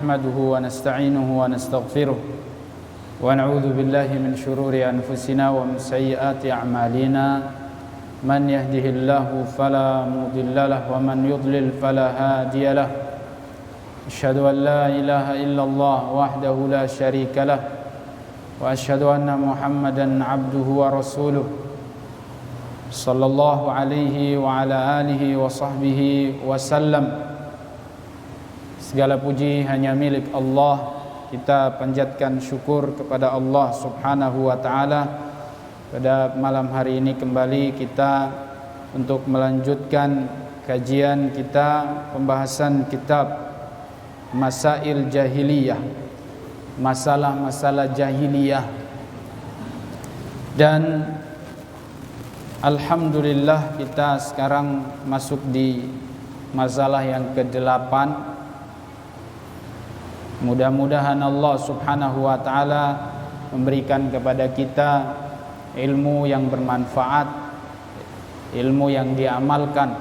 نحمده ونستعينه ونستغفره ونعوذ بالله من شرور أنفسنا ومن سيئات أعمالنا من يهده الله فلا مضل له ومن يضلل فلا هادي له أشهد أن لا إله إلا الله وحده لا شريك له وأشهد أن محمدا عبده ورسوله صلى الله عليه وعلى آله وصحبه وسلم. Segala puji hanya milik Allah. Kita panjatkan syukur kepada Allah Subhanahu wa taala. Pada malam hari ini kembali kita untuk melanjutkan kajian kita, pembahasan kitab Masail Jahiliyah, masalah-masalah jahiliyah. Dan alhamdulillah kita sekarang masuk di masalah yang ke-8. Mudah-mudahan Allah Subhanahu wa taala memberikan kepada kita ilmu yang bermanfaat, ilmu yang diamalkan,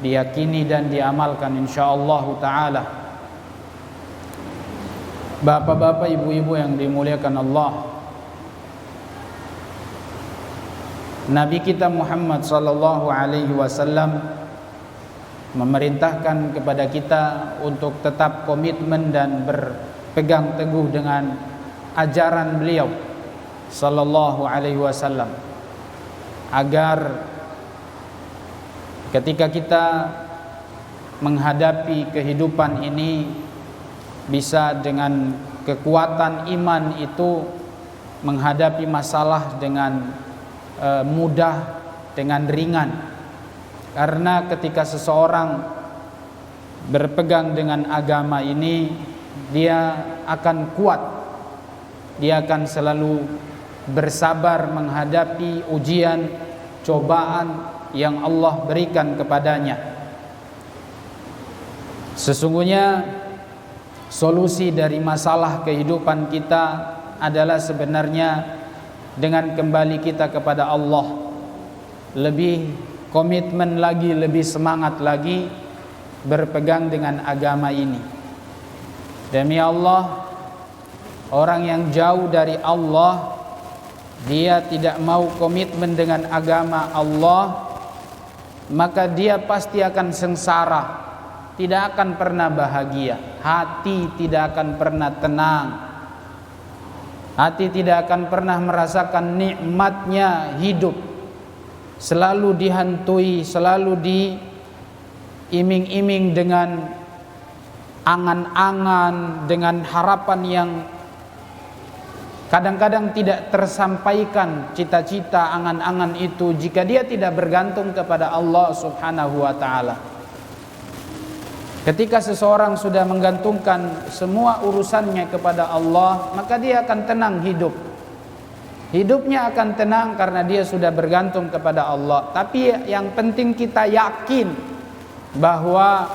diyakini dan diamalkan insyaallah taala. Bapak-bapak, ibu-ibu yang dimuliakan Allah, Nabi kita Muhammad sallallahu alaihi wasallam memerintahkan kepada kita untuk tetap komitmen dan berpegang teguh dengan ajaran beliau sallallahu alaihi wasallam, agar ketika kita menghadapi kehidupan ini bisa dengan kekuatan iman itu menghadapi masalah dengan mudah, dengan ringan. Karena ketika seseorang berpegang dengan agama ini, dia akan kuat, dia akan selalu bersabar menghadapi ujian, cobaan yang Allah berikan kepadanya. Sesungguhnya solusi dari masalah kehidupan kita adalah sebenarnya dengan kembali kita kepada Allah, lebih komitmen lagi, lebih semangat lagi berpegang dengan agama ini. Demi Allah, orang yang jauh dari Allah, dia tidak mau komitmen dengan agama Allah, maka dia pasti akan sengsara, tidak akan pernah bahagia, hati tidak akan pernah tenang, hati tidak akan pernah merasakan nikmatnya hidup. Selalu dihantui, selalu diiming-iming dengan angan-angan, dengan harapan yang kadang-kadang tidak tersampaikan cita-cita, angan-angan itu jika dia tidak bergantung kepada Allah Subhanahu wa taala. Ketika seseorang sudah menggantungkan semua urusannya kepada Allah, maka dia akan tenang hidup. Hidupnya akan tenang karena dia sudah bergantung kepada Allah. Tapi yang penting kita yakin bahwa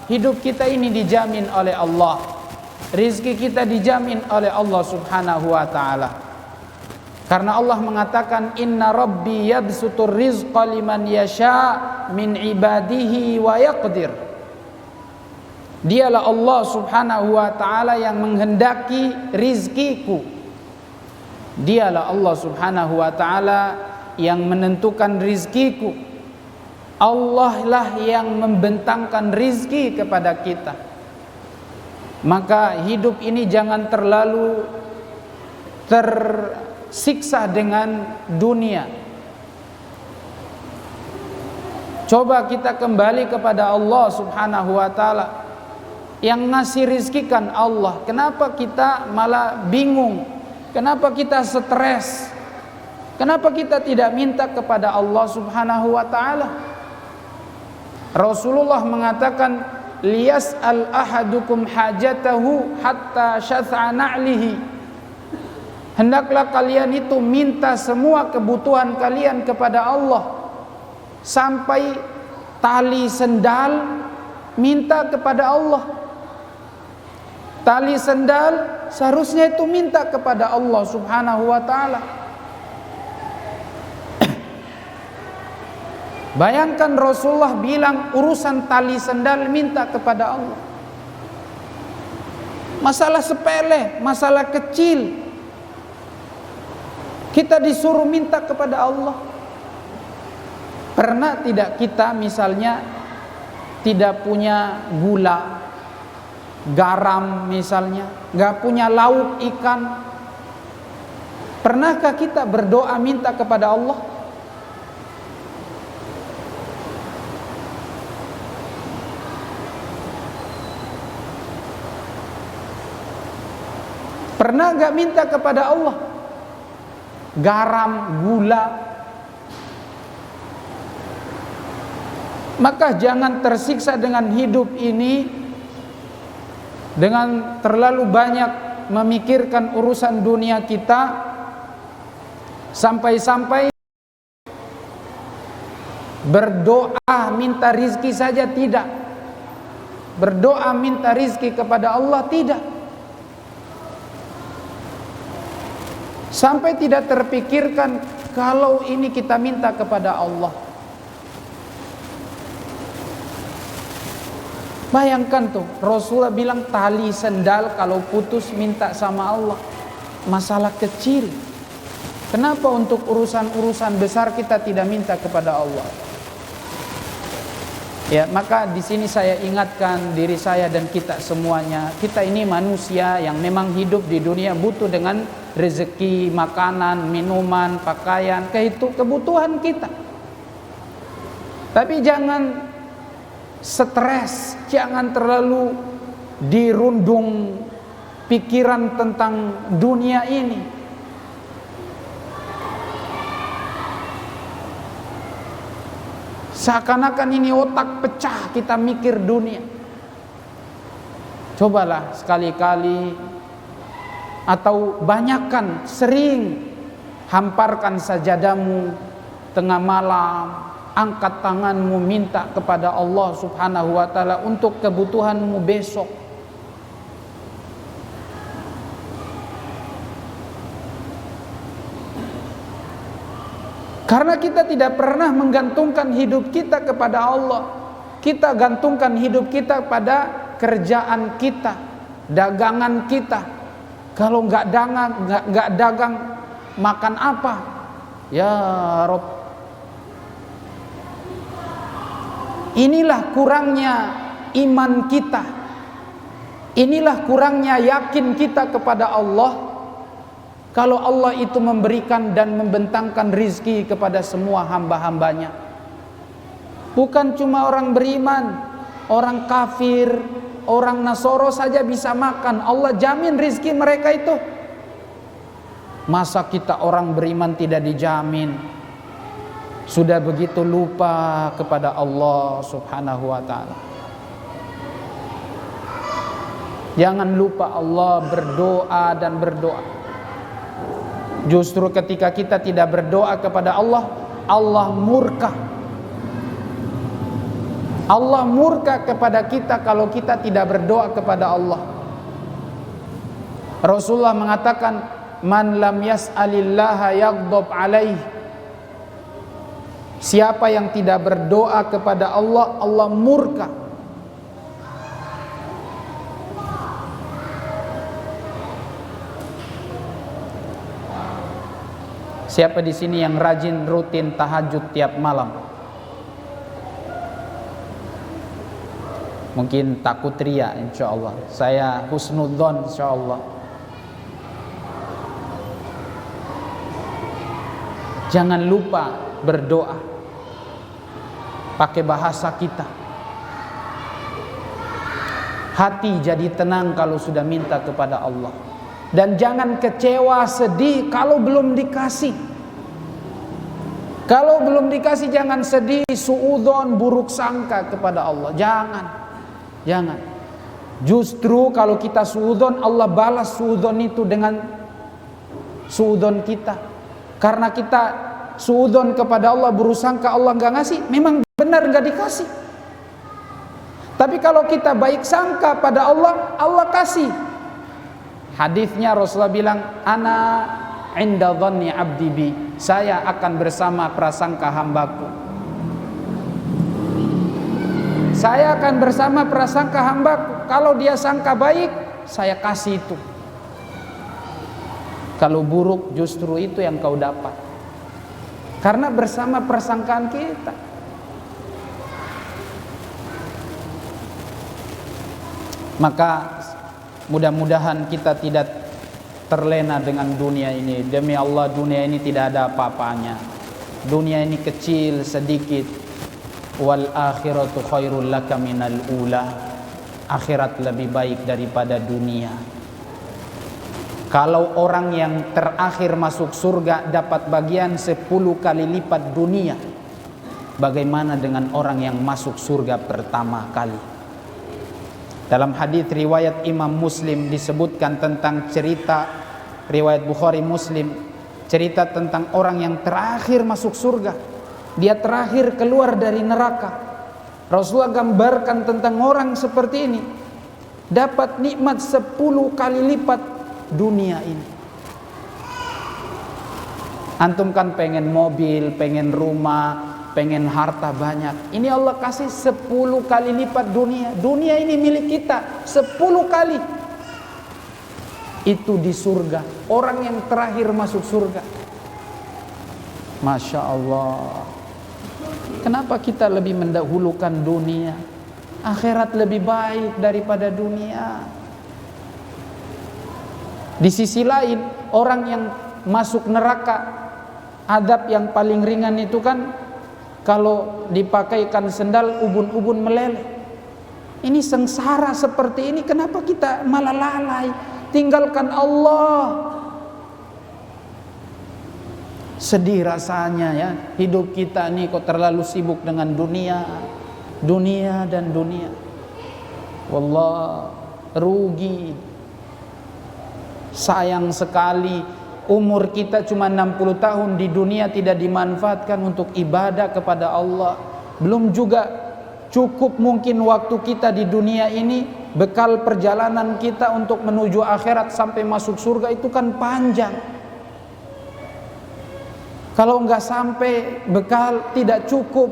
hidup kita ini dijamin oleh Allah, rizki kita dijamin oleh Allah Subhanahu wa ta'ala. Karena Allah mengatakan, Inna Rabbi yabsutur rizqa liman yasha' min ibadihi wa yaqdir. Dialah Allah Subhanahu wa ta'ala yang menghendaki rizkiku. Dialah Allah Subhanahu wa ta'ala yang menentukan rizkiku. Allah lah yang membentangkan rizki kepada kita. Maka hidup ini jangan terlalu tersiksa dengan dunia. Coba kita kembali kepada Allah Subhanahu wa ta'ala yang ngasih rizki kan Allah. Kenapa kita malah bingung? Kenapa kita stres? Kenapa kita tidak minta kepada Allah Subhanahu wa ta'ala? Rasulullah mengatakan, liyas'al ahadukum hajatahu hatta syatha na'lihi. Hendaklah kalian itu minta semua kebutuhan kalian kepada Allah, sampai tali sendal minta kepada Allah. Tali sendal seharusnya itu minta kepada Allah Subhanahu wa ta'ala. Bayangkan Rasulullah bilang urusan tali sendal minta kepada Allah. Masalah sepele, masalah kecil, kita disuruh minta kepada Allah. Pernah tidak kita misalnya tidak punya gula, garam misalnya, gak punya lauk ikan, pernahkah kita berdoa minta kepada Allah? Pernah gak minta kepada Allah garam, gula? Maka jangan tersiksa dengan hidup ini dengan terlalu banyak memikirkan urusan dunia kita, sampai-sampai berdoa minta rizki saja tidak, berdoa minta rizki kepada Allah tidak, sampai tidak terpikirkan kalau ini kita minta kepada Allah. Bayangkan tuh, Rasulullah bilang tali sendal kalau putus minta sama Allah, masalah kecil. Kenapa untuk urusan-urusan besar kita tidak minta kepada Allah? Ya, maka di sini saya ingatkan diri saya dan kita semuanya, kita ini manusia yang memang hidup di dunia butuh dengan rezeki, makanan, minuman, pakaian, itu kebutuhan kita. Tapi jangan stres, jangan terlalu dirundung pikiran tentang dunia ini. Seakan-akan ini otak pecah kita mikir dunia. Cobalah sekali-kali atau banyakkan, sering hamparkan sajadamu tengah malam, angkat tanganmu minta kepada Allah Subhanahu wa taala untuk kebutuhanmu besok. Karena kita tidak pernah menggantungkan hidup kita kepada Allah. Kita gantungkan hidup kita pada kerjaan kita, dagangan kita. Kalau nggak dagang, makan apa? Ya Rob. Inilah kurangnya iman kita. Inilah kurangnya yakin kita kepada Allah. Kalau Allah itu memberikan dan membentangkan rizki kepada semua hamba-hambanya. Bukan cuma orang beriman, orang kafir, orang Nasoro saja bisa makan. Allah jamin rizki mereka itu. Masa kita orang beriman tidak dijamin? Sudah begitu lupa kepada Allah Subhanahu wa ta'ala. Jangan lupa Allah, berdoa dan berdoa. Justru ketika kita tidak berdoa kepada Allah, Allah murka. Allah murka kepada kita kalau kita tidak berdoa kepada Allah. Rasulullah mengatakan, man lam yas'alillaha yaghdab alaih. Siapa yang tidak berdoa kepada Allah, Allah murka. Siapa di sini yang rajin rutin tahajud tiap malam? Mungkin takut ria, insyaallah. Saya husnudzon, insyaallah. Jangan lupa berdoa pakai bahasa kita. Hati jadi tenang kalau sudah minta kepada Allah. Dan jangan kecewa, sedih kalau belum dikasih. Kalau belum dikasih jangan sedih, suudzon, buruk sangka kepada Allah. Jangan. Justru kalau kita suudzon, Allah balas suudzon itu dengan suudzon kita. Karena kita suudzon kepada Allah, berusaha Allah nggak ngasih, memang benar nggak dikasih. Tapi kalau kita baik sangka pada Allah, Allah kasih. Hadisnya Rasulullah bilang, ana inda dhanni abdi bi. Saya akan bersama prasangka hambaku. Saya akan bersama prasangka hambaku. Kalau dia sangka baik, saya kasih itu. Kalau buruk justru itu yang kau dapat. Karena bersama persangkaan kita. Maka mudah-mudahan kita tidak terlena dengan dunia ini. Demi Allah, dunia ini tidak ada apa-apanya. Dunia ini kecil, sedikit. Wal akhiratu khairul laka minal ula. Akhirat lebih baik daripada dunia. Kalau orang yang terakhir masuk surga dapat bagian 10 kali lipat dunia, bagaimana dengan orang yang masuk surga pertama kali? Dalam hadis riwayat Imam Muslim disebutkan tentang cerita, riwayat Bukhari Muslim, cerita tentang orang yang terakhir masuk surga. Dia terakhir keluar dari neraka. Rasulullah gambarkan tentang orang seperti ini, dapat nikmat 10 kali lipat dunia ini. Antum kan pengen mobil, pengen rumah, pengen harta banyak. Ini Allah kasih 10 kali lipat dunia. Dunia ini milik kita 10 kali. Itu di surga. Orang yang terakhir masuk surga. Masya Allah. Kenapa kita lebih mendahulukan dunia? Akhirat lebih baik daripada dunia. Di sisi lain, orang yang masuk neraka, adab yang paling ringan itu kan kalau dipakaikan sendal ubun-ubun meleleh. Ini sengsara seperti ini, kenapa kita malah lalai? Tinggalkan Allah. Sedih rasanya ya, hidup kita nih kok terlalu sibuk dengan dunia dan dunia. Wallah, rugi. Sayang sekali umur kita cuma 60 tahun di dunia tidak dimanfaatkan untuk ibadah kepada Allah. Belum juga cukup mungkin waktu kita di dunia ini, bekal perjalanan kita untuk menuju akhirat sampai masuk surga itu kan panjang. Kalau enggak sampai bekal tidak cukup,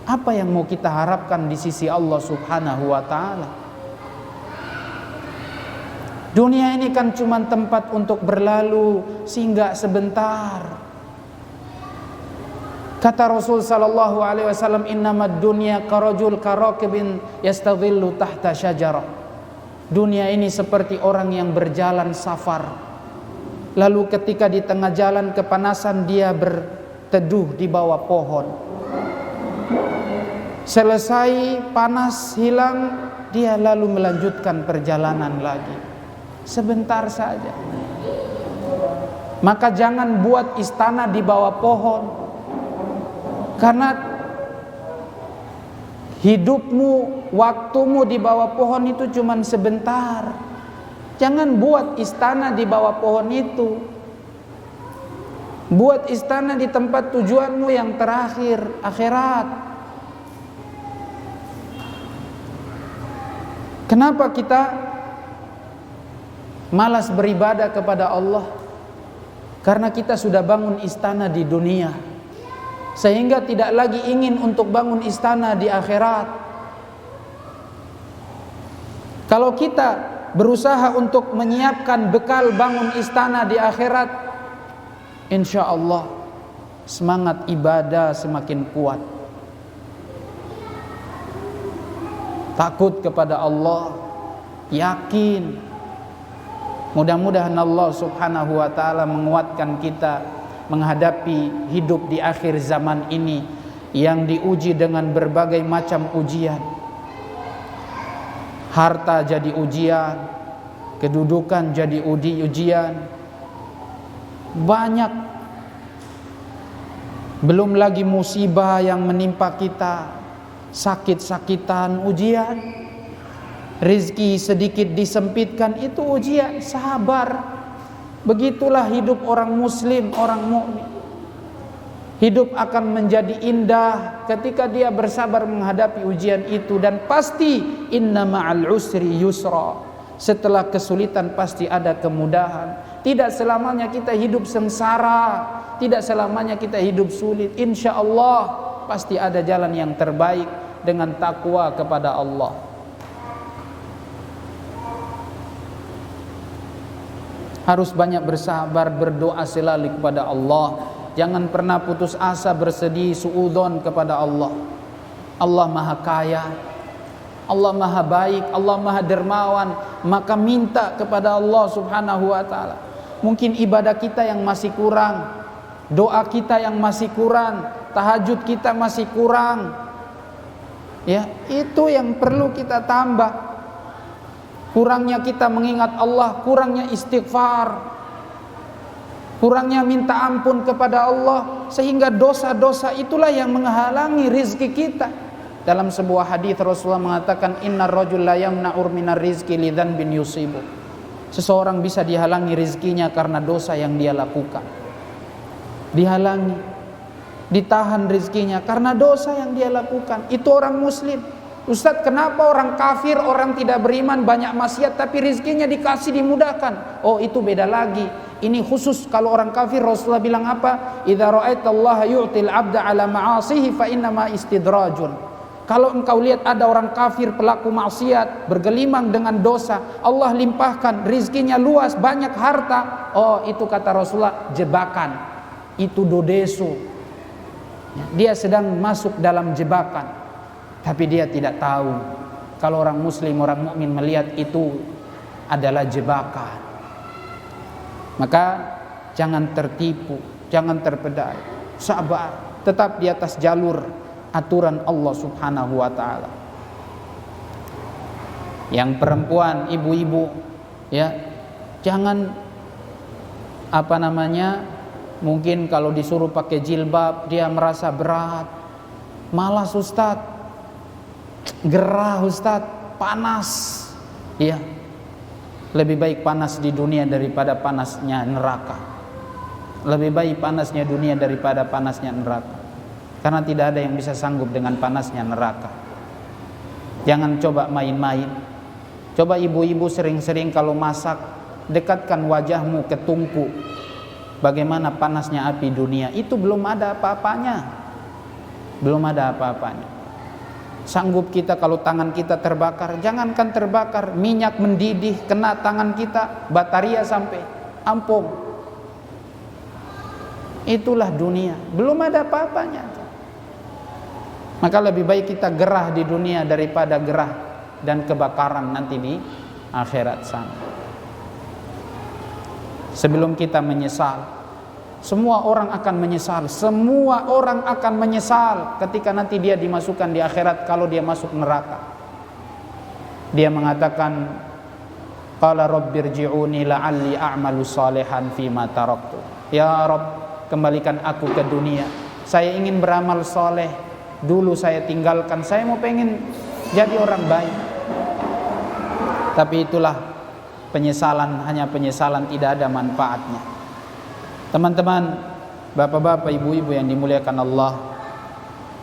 apa yang mau kita harapkan di sisi Allah Subhanahu wa ta'ala? Dunia ini kan cuma tempat untuk berlalu, singgah sebentar. Kata Rasul sallallahu alaihi wasallam, "Innamad dunya karajul karakibin yastadhillu tahta syajarah." Dunia ini seperti orang yang berjalan safar. Lalu ketika di tengah jalan kepanasan, dia berteduh di bawah pohon. Selesai panas hilang, dia lalu melanjutkan perjalanan lagi. Sebentar saja. Maka jangan buat istana di bawah pohon, karena hidupmu, waktumu di bawah pohon itu cuma sebentar. Jangan buat istana di bawah pohon itu. Buat istana di tempat tujuanmu yang terakhir, akhirat. Kenapa kita malas beribadah kepada Allah? Karena kita sudah bangun istana di dunia, sehingga tidak lagi ingin untuk bangun istana di akhirat. Kalau kita berusaha untuk menyiapkan bekal bangun istana di akhirat, insya Allah semangat ibadah semakin kuat. Takut kepada Allah, yakin. Mudah-mudahan Allah Subhanahu wa ta'ala menguatkan kita menghadapi hidup di akhir zaman ini yang diuji dengan berbagai macam ujian. Harta jadi ujian, kedudukan jadi ujian, banyak. Belum lagi musibah yang menimpa kita, sakit-sakitan, ujian. Rizki sedikit disempitkan, itu ujian. Sabar. Begitulah hidup orang muslim, orang mukmin. Hidup akan menjadi indah ketika dia bersabar menghadapi ujian itu. Dan pasti inna ma'al usri yusra. Setelah kesulitan pasti ada kemudahan. Tidak selamanya kita hidup sengsara, tidak selamanya kita hidup sulit. Insya Allah pasti ada jalan yang terbaik dengan takwa kepada Allah. Harus banyak bersabar, berdoa selalu kepada Allah. Jangan pernah putus asa, bersedih, suudzon kepada Allah. Allah Maha Kaya, Allah Maha Baik, Allah Maha Dermawan. Maka minta kepada Allah Subhanahu wa taala. Mungkin ibadah kita yang masih kurang, doa kita yang masih kurang, tahajud kita masih kurang. Ya, itu yang perlu kita tambah. Kurangnya kita mengingat Allah, kurangnya istighfar, kurangnya minta ampun kepada Allah, sehingga dosa-dosa itulah yang menghalangi rizki kita. Dalam sebuah hadis Rasulullah mengatakan, innar rajul la yamna'ur minar rizki lidzanbin yusibu. Seseorang bisa dihalangi rizkinya karena dosa yang dia lakukan. Dihalangi, ditahan rizkinya karena dosa yang dia lakukan. Itu orang muslim. Ustaz, kenapa orang kafir, orang tidak beriman banyak maksiat tapi rizkinya dikasih, dimudahkan? Oh, itu beda lagi. Ini khusus kalau orang kafir. Rasulullah bilang apa? Idza ra'aitallaha yu'til 'abda 'ala ma'asihi fa innama istidrajun. Kalau engkau lihat ada orang kafir pelaku maksiat bergelimang dengan dosa, Allah limpahkan rizkinya luas, banyak harta. Oh, itu kata Rasulullah jebakan. Itu dodeso. Dia sedang masuk dalam jebakan. Tapi dia tidak tahu kalau orang muslim, orang mukmin melihat itu adalah jebakan. Maka jangan tertipu, jangan terpedaya. Sabar, tetap di atas jalur aturan Allah Subhanahu wa taala. Yang perempuan, ibu-ibu, ya, jangan mungkin kalau disuruh pakai jilbab dia merasa berat. Malas Ustaz, gerah Ustaz, panas. Iya, lebih baik panas di dunia daripada panasnya neraka. Lebih baik panasnya dunia daripada panasnya neraka. Karena tidak ada yang bisa sanggup dengan panasnya neraka. Jangan coba main-main. Coba ibu-ibu sering-sering kalau masak, dekatkan wajahmu ke tungku. Bagaimana panasnya api dunia. Itu belum ada apa-apanya. Belum ada apa-apanya. Sanggup kita kalau tangan kita terbakar? Jangankan terbakar, minyak mendidih kena tangan kita, bataria sampai ampung. Itulah dunia, belum ada apa-apanya. Maka lebih baik kita gerah di dunia daripada gerah dan kebakaran nanti di akhirat sana. Sebelum kita menyesal, semua orang akan menyesal. Semua orang akan menyesal ketika nanti dia dimasukkan di akhirat kalau dia masuk neraka. Dia mengatakan, qala rabbirji'uni la'alli a'malu salihan fima taraktu. Ya Rabb, kembalikan aku ke dunia. Saya ingin beramal soleh. Dulu saya tinggalkan. Saya mau pengen jadi orang baik. Tapi itulah penyesalan, hanya penyesalan, tidak ada manfaatnya. Teman-teman, bapak-bapak, ibu-ibu yang dimuliakan Allah,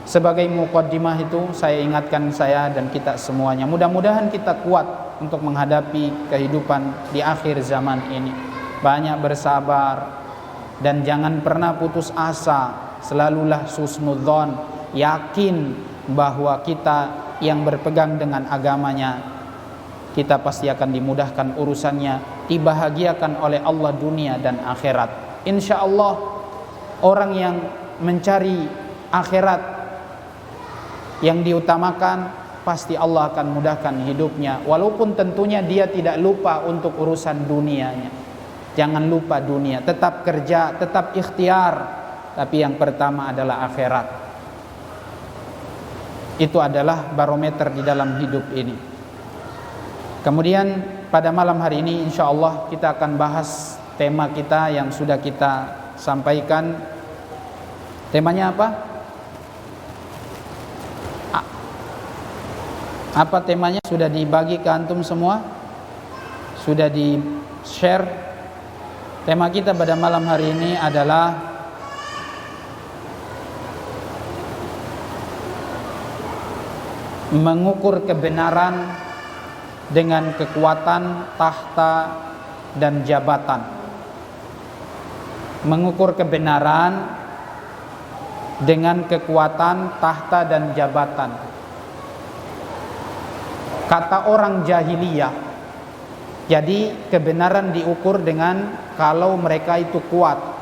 sebagai muqaddimah itu saya ingatkan saya dan kita semuanya, mudah-mudahan kita kuat untuk menghadapi kehidupan di akhir zaman ini. Banyak bersabar dan jangan pernah putus asa. Selalulah husnudzon, yakin bahwa kita yang berpegang dengan agamanya, kita pasti akan dimudahkan urusannya, dibahagiakan oleh Allah dunia dan akhirat. Insya Allah orang yang mencari akhirat yang diutamakan, pasti Allah akan mudahkan hidupnya. Walaupun tentunya dia tidak lupa untuk urusan dunianya. Jangan lupa dunia, tetap kerja, tetap ikhtiar. Tapi yang pertama adalah akhirat. Itu adalah barometer di dalam hidup ini. Kemudian pada malam hari ini insya Allah kita akan bahas tema kita yang sudah kita sampaikan. Temanya apa? Apa temanya? Sudah dibagi ke antum semua? Sudah di-share? Tema kita pada malam hari ini adalah mengukur kebenaran dengan kekuatan, tahta, dan jabatan. Mengukur kebenaran dengan kekuatan, tahta, dan jabatan. Kata orang jahiliyah, Jadi kebenaran diukur dengan kalau mereka itu kuat.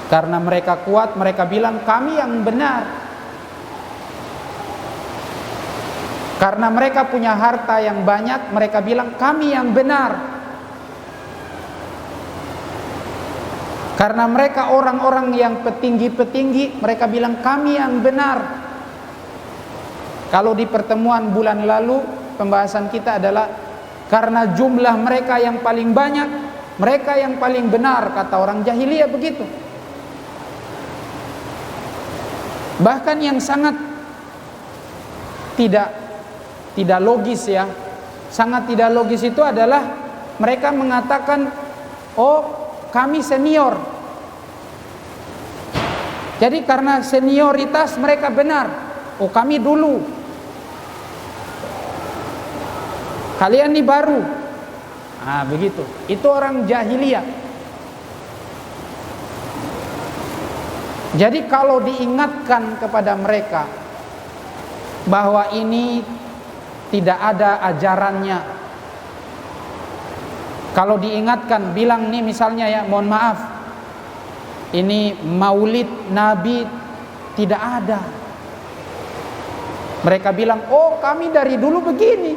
Karena mereka kuat, mereka bilang kami yang benar. Karena mereka punya harta yang banyak, mereka bilang kami yang benar. Karena mereka orang-orang yang petinggi-petinggi, mereka bilang kami yang benar. Kalau di pertemuan bulan lalu, pembahasan kita adalah karena jumlah mereka yang paling banyak, mereka yang paling benar, kata orang jahiliyah begitu. Bahkan yang sangat tidak logis ya, sangat tidak logis itu adalah mereka mengatakan, oh kami senior. Jadi karena senioritas mereka benar. Oh kami dulu, kalian ini baru. Ah begitu. Itu orang jahiliyah. Jadi kalau diingatkan kepada mereka bahwa ini tidak ada ajarannya, kalau diingatkan, bilang nih misalnya ya, mohon maaf, ini maulid Nabi tidak ada. Mereka bilang, oh kami dari dulu begini.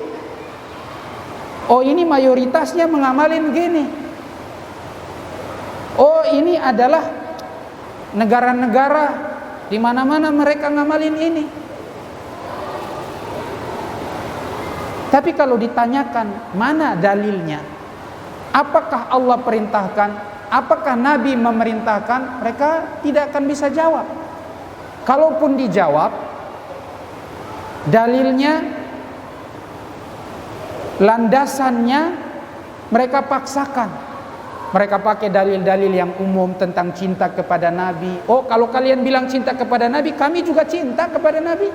Oh ini mayoritasnya mengamalin gini. Oh ini adalah negara-negara di mana-mana mereka ngamalin ini. Tapi kalau ditanyakan mana dalilnya, apakah Allah perintahkan, apakah Nabi memerintahkan, mereka tidak akan bisa jawab. Kalaupun dijawab, dalilnya, landasannya mereka paksakan. Mereka pakai dalil-dalil yang umum tentang cinta kepada Nabi. Oh, kalau kalian bilang cinta kepada Nabi, kami juga cinta kepada Nabi.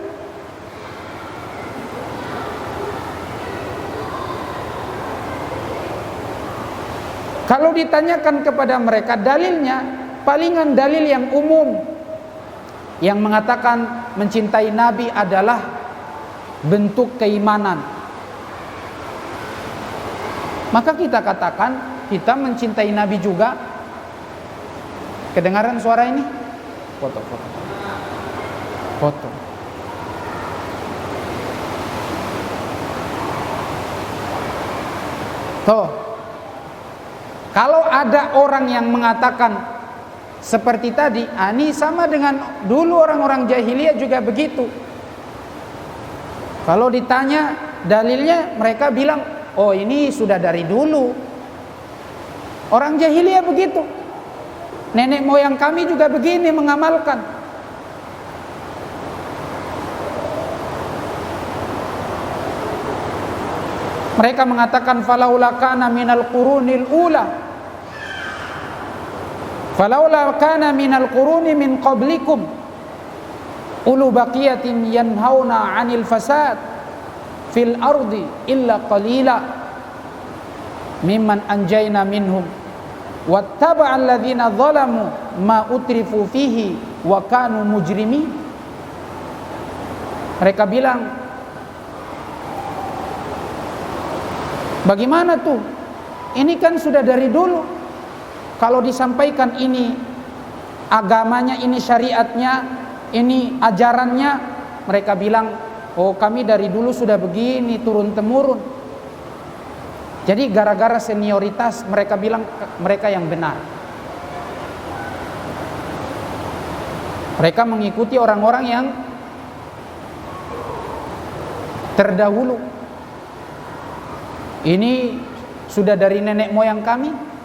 Kalau ditanyakan kepada mereka dalilnya, palingan dalil yang umum yang mengatakan mencintai Nabi adalah bentuk keimanan. Maka kita katakan kita mencintai Nabi juga. Kedengaran suara ini? Foto. Tuh. Kalau ada orang yang mengatakan seperti tadi, ini sama dengan dulu orang-orang jahiliyah juga begitu. Kalau ditanya dalilnya, mereka bilang, oh ini sudah dari dulu. Orang jahiliyah begitu. Nenek moyang kami juga begini mengamalkan. Mereka mengatakan falaula kana minal qurunil ula. Falaula kana minal quruni min qablikum ulu baqiyatin yanhauna 'anil fasad fil ardi illa qalila mimman anjayna minhum wattaba'a alladhina zalamu ma utrifu fihi wa kanu mujrimin. Mereka bilang, bagaimana tuh? Ini kan sudah dari dulu. Kalau disampaikan ini agamanya, ini syariatnya, ini ajarannya, mereka bilang, oh kami dari dulu sudah begini, turun temurun. Jadi gara-gara senioritas mereka bilang mereka yang benar. Mereka mengikuti orang-orang yang terdahulu. Ini sudah dari nenek moyang kami.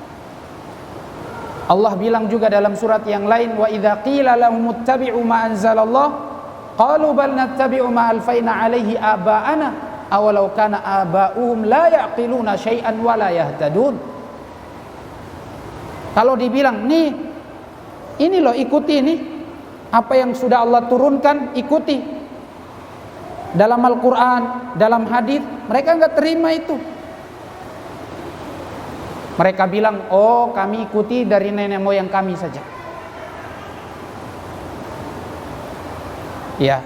Allah bilang juga dalam surat yang lain, wa idza qila lahum ittabi'u ma anzalallah qalu bal nattabi'u ma alfaina 'alaihi aba'ana awalau kana aba'uhum la ya'qiluna syai'an wa la yahtadun. Kalau dibilang, nih ini loh, ikuti ini apa yang sudah Allah turunkan, ikuti dalam Al-Quran, dalam hadis, mereka enggak terima itu. Mereka bilang, oh kami ikuti dari nenek moyang kami saja. Ya.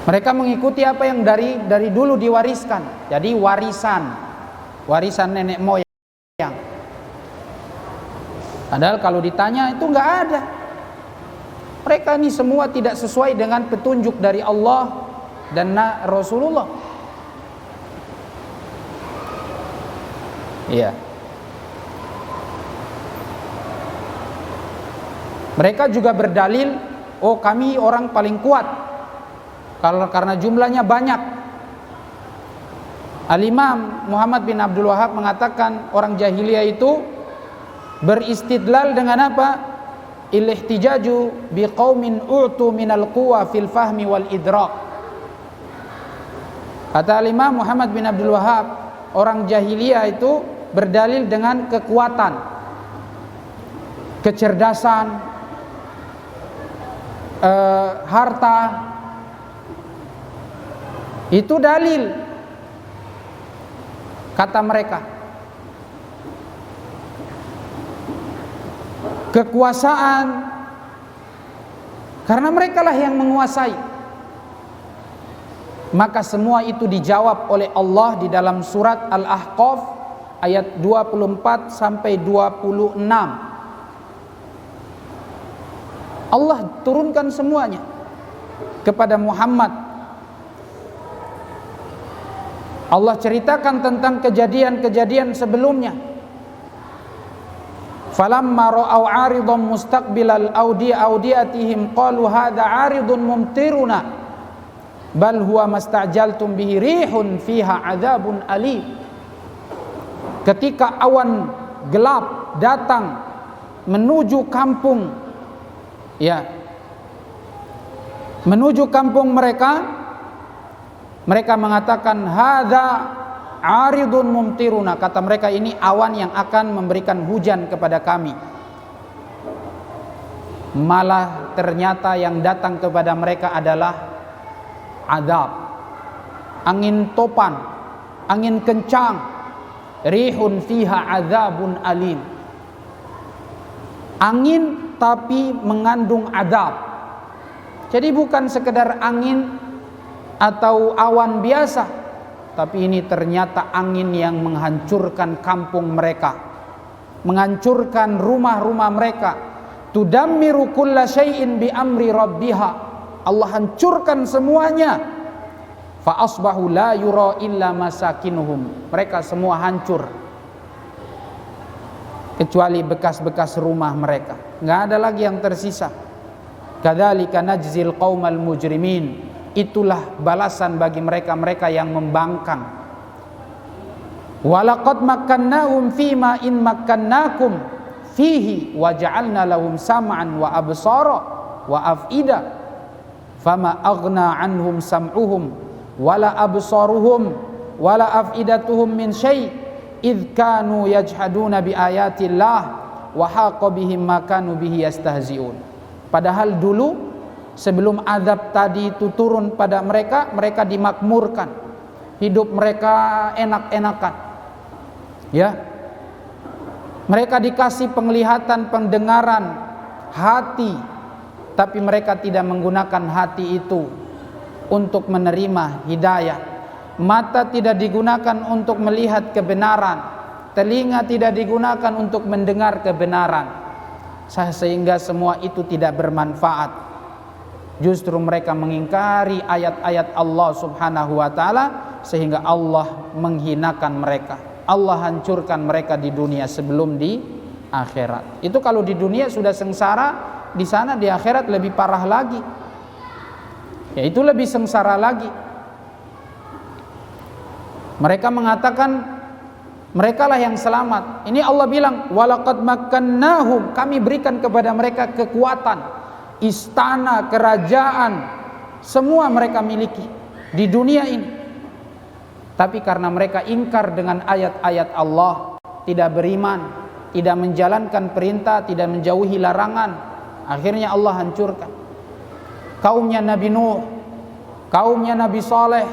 Mereka mengikuti apa yang dari dulu diwariskan. Jadi warisan nenek moyang. Padahal kalau ditanya itu nggak ada. Mereka ini semua tidak sesuai dengan petunjuk dari Allah dan Rasulullah. Iya. Mereka juga berdalil, oh kami orang paling kuat karena jumlahnya banyak. Al-Imam Muhammad bin Abdul Wahab mengatakan orang jahiliyah itu beristidlal dengan apa? Al-ihtijaju biqaumin u'tu minal quwa fil fahmi wal idrak. Kata Al-Imam Muhammad bin Abdul Wahab, orang jahiliyah itu berdalil dengan kekuatan, kecerdasan, harta. Itu dalil, kata mereka. Kekuasaan, karena mereka lah yang menguasai. Maka semua itu dijawab oleh Allah di dalam surat Al-Ahqaf ayat 24 sampai 26. Allah turunkan semuanya kepada Muhammad. Allah ceritakan tentang kejadian-kejadian sebelumnya. Falamma ra'au 'aridan mustaqbilal awdiyatihim qalu hadza 'aridun mumtiruna bal huwa mastajaltum bihi rihun fiha 'adzabun alim. Ketika awan gelap datang menuju kampung, ya, menuju kampung mereka mengatakan hadza aridun mumtiruna, kata mereka ini awan yang akan memberikan hujan kepada kami. Malah ternyata yang datang kepada mereka adalah azab, angin topan, angin kencang, rihun fiha azabun alim, angin tapi mengandung azab. Jadi bukan sekedar angin atau awan biasa, tapi ini ternyata angin yang menghancurkan kampung mereka, menghancurkan rumah-rumah mereka. Tudammiru kulla syai'in bi amri rabbiha, Allah hancurkan semuanya. Fa asbahu la yura illa masakinuhum, mereka semua hancur kecuali bekas-bekas rumah mereka, enggak ada lagi yang tersisa. Kadzalika najzil qaumal mujrimin, itulah balasan bagi mereka-mereka yang membangkang. Walaqad makkannahum fima in makkannakum fihi wa ja'alna lahum sam'an wa absara wa af'ida fama aghna anhum sam'uhum wala absaruhum wala af'idatuhum min syai' idh kanu yajhaduna bi ayatillah wa haqa bihim ma kanu bihi yastahzi'un. Padahal dulu sebelum azab tadi itu turun pada mereka, mereka dimakmurkan, hidup mereka enak-enakan, ya. Mereka dikasih penglihatan, pendengaran, hati, tapi mereka tidak menggunakan hati itu untuk menerima hidayah. Mata tidak digunakan untuk melihat kebenaran, telinga tidak digunakan untuk mendengar kebenaran, sehingga semua itu tidak bermanfaat. Justru mereka mengingkari ayat-ayat Allah subhanahu wa ta'ala, sehingga Allah menghinakan mereka. Allah hancurkan mereka di dunia sebelum di akhirat. Itu kalau di dunia sudah sengsara, di sana di akhirat lebih parah lagi, yaitu lebih sengsara lagi. Mereka mengatakan merekalah yang selamat. Ini Allah bilang walaqad makkannahum, kami berikan kepada mereka kekuatan, istana, kerajaan, semua mereka miliki di dunia ini. Tapi karena mereka ingkar dengan ayat-ayat Allah, tidak beriman, tidak menjalankan perintah, tidak menjauhi larangan, akhirnya Allah hancurkan. Kaumnya Nabi Nuh, kaumnya Nabi Saleh,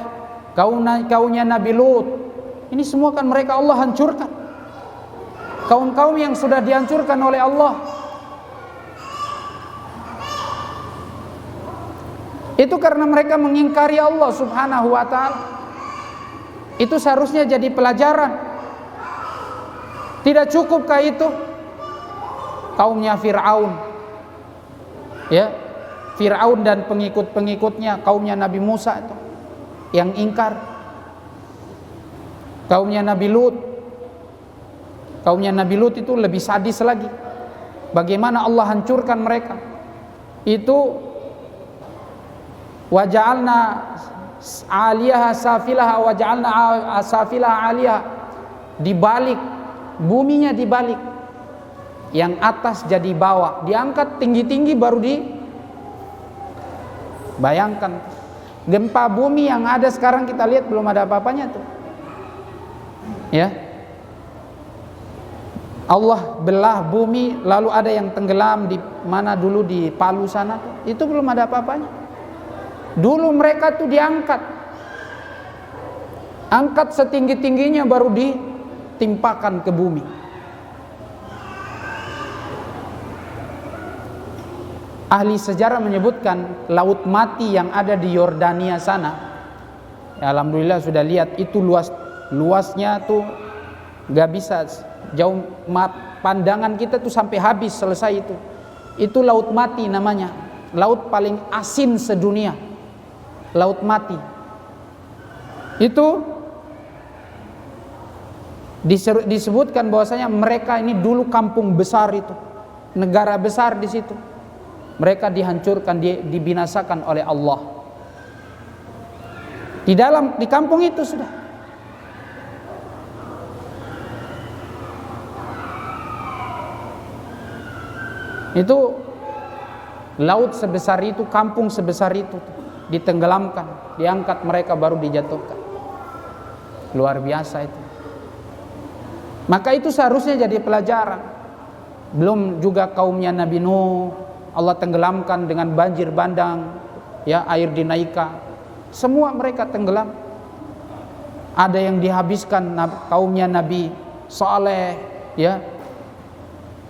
kaumnya Nabi Lut, ini semua kan mereka Allah hancurkan. Kaum-kaum yang sudah dihancurkan oleh Allah. Itu karena mereka mengingkari Allah subhanahu wa ta'ala. Itu seharusnya jadi pelajaran. Tidak cukupkah itu? Kaumnya Fir'aun, ya, Fir'aun dan pengikut-pengikutnya, kaumnya Nabi Musa itu yang ingkar. Kaumnya Nabi Lut. Kaumnya Nabi Lut itu lebih sadis lagi. Bagaimana Allah hancurkan mereka? Itu waja'alna 'aliyaha safilaha waja'alna safilaha 'aliyaha, dibalik, buminya dibalik, yang atas jadi bawah, diangkat tinggi-tinggi baru bayangkan gempa bumi yang ada sekarang kita lihat belum ada apa-apanya tuh, ya. Allah belah bumi, lalu ada yang tenggelam di mana dulu di Palu sana tuh, itu belum ada apa-apanya. Dulu mereka tuh diangkat, angkat setinggi-tingginya baru ditimpakan ke bumi. Ahli sejarah menyebutkan laut mati yang ada di Yordania sana, ya, alhamdulillah sudah lihat itu luasnya tuh gak bisa jauh, pandangan kita tuh sampai habis selesai itu. Itu laut mati namanya, laut paling asin sedunia, laut mati. Itu disebutkan bahwasanya mereka ini dulu kampung besar itu, negara besar di situ. Mereka dihancurkan, dibinasakan oleh Allah. Di kampung itu sudah. Itu laut sebesar itu, kampung sebesar itu ditenggelamkan, diangkat mereka baru dijatuhkan. Luar biasa itu. Maka itu seharusnya jadi pelajaran. Belum juga kaumnya Nabi Nuh, Allah tenggelamkan dengan banjir bandang, ya, air dinaikkan, semua mereka tenggelam. Ada yang dihabiskan kaumnya Nabi Saleh, ya,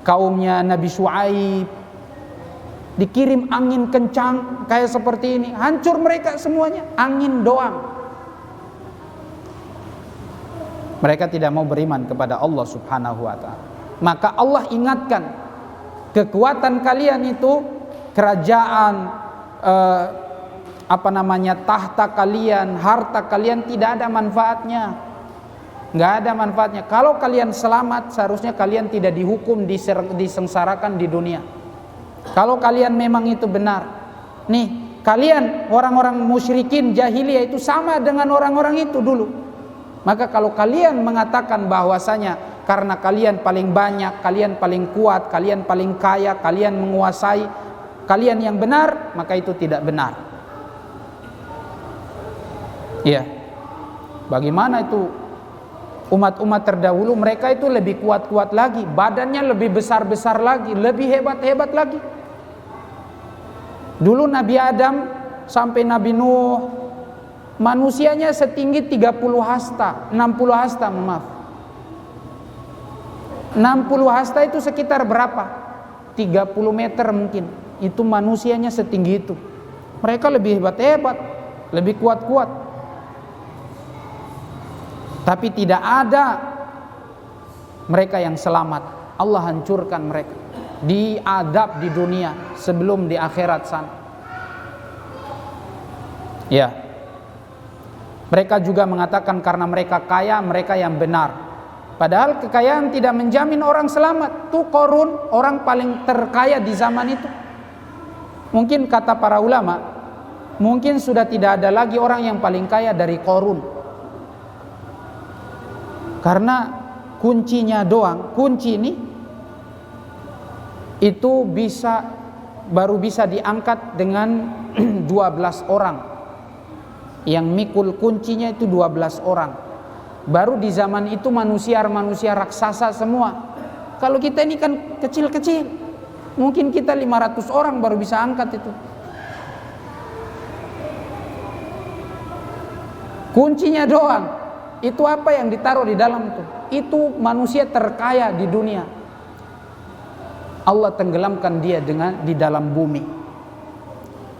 kaumnya Nabi Syuaib, dikirim angin kencang kayak seperti ini, hancur mereka semuanya, angin doang. Mereka tidak mau beriman kepada Allah Subhanahu wa ta'ala. Maka Allah ingatkan, kekuatan kalian itu, kerajaan, tahta kalian, harta kalian tidak ada manfaatnya. Nggak ada manfaatnya. Kalau kalian selamat, seharusnya kalian tidak dihukum, disengsarakan di dunia. Kalau kalian memang itu benar, nih, kalian orang-orang musyrikin jahiliyah itu sama dengan orang-orang itu dulu. Maka kalau kalian mengatakan bahwasanya karena kalian paling banyak, kalian paling kuat, kalian paling kaya, kalian menguasai, kalian yang benar, maka itu tidak benar. Iya. Bagaimana itu umat-umat terdahulu, mereka itu lebih kuat-kuat lagi, badannya lebih besar-besar lagi, lebih hebat-hebat lagi. Dulu Nabi Adam sampai Nabi Nuh, manusianya setinggi 30 hasta, 60 hasta, maaf. 60 hasta itu sekitar berapa? 30 meter mungkin. Itu manusianya setinggi itu. Mereka lebih hebat-hebat, lebih kuat-kuat. Tapi tidak ada mereka yang selamat. Allah hancurkan mereka, diadab di dunia sebelum di akhirat sana. Ya. Mereka juga mengatakan karena mereka kaya, mereka yang benar. Padahal kekayaan tidak menjamin orang selamat. Tuh Qarun, orang paling terkaya di zaman itu. Mungkin kata para ulama, mungkin sudah tidak ada lagi orang yang paling kaya dari Qarun. Karena kuncinya doang, kunci ini itu baru bisa diangkat dengan 12 orang. Yang mikul kuncinya itu 12 orang. Baru di zaman itu manusia raksasa semua. Kalau kita ini kan kecil-kecil, mungkin kita 500 orang baru bisa angkat itu. Kuncinya doang. Itu apa yang ditaruh di dalam itu? Itu manusia terkaya di dunia. Allah tenggelamkan dia di dalam bumi.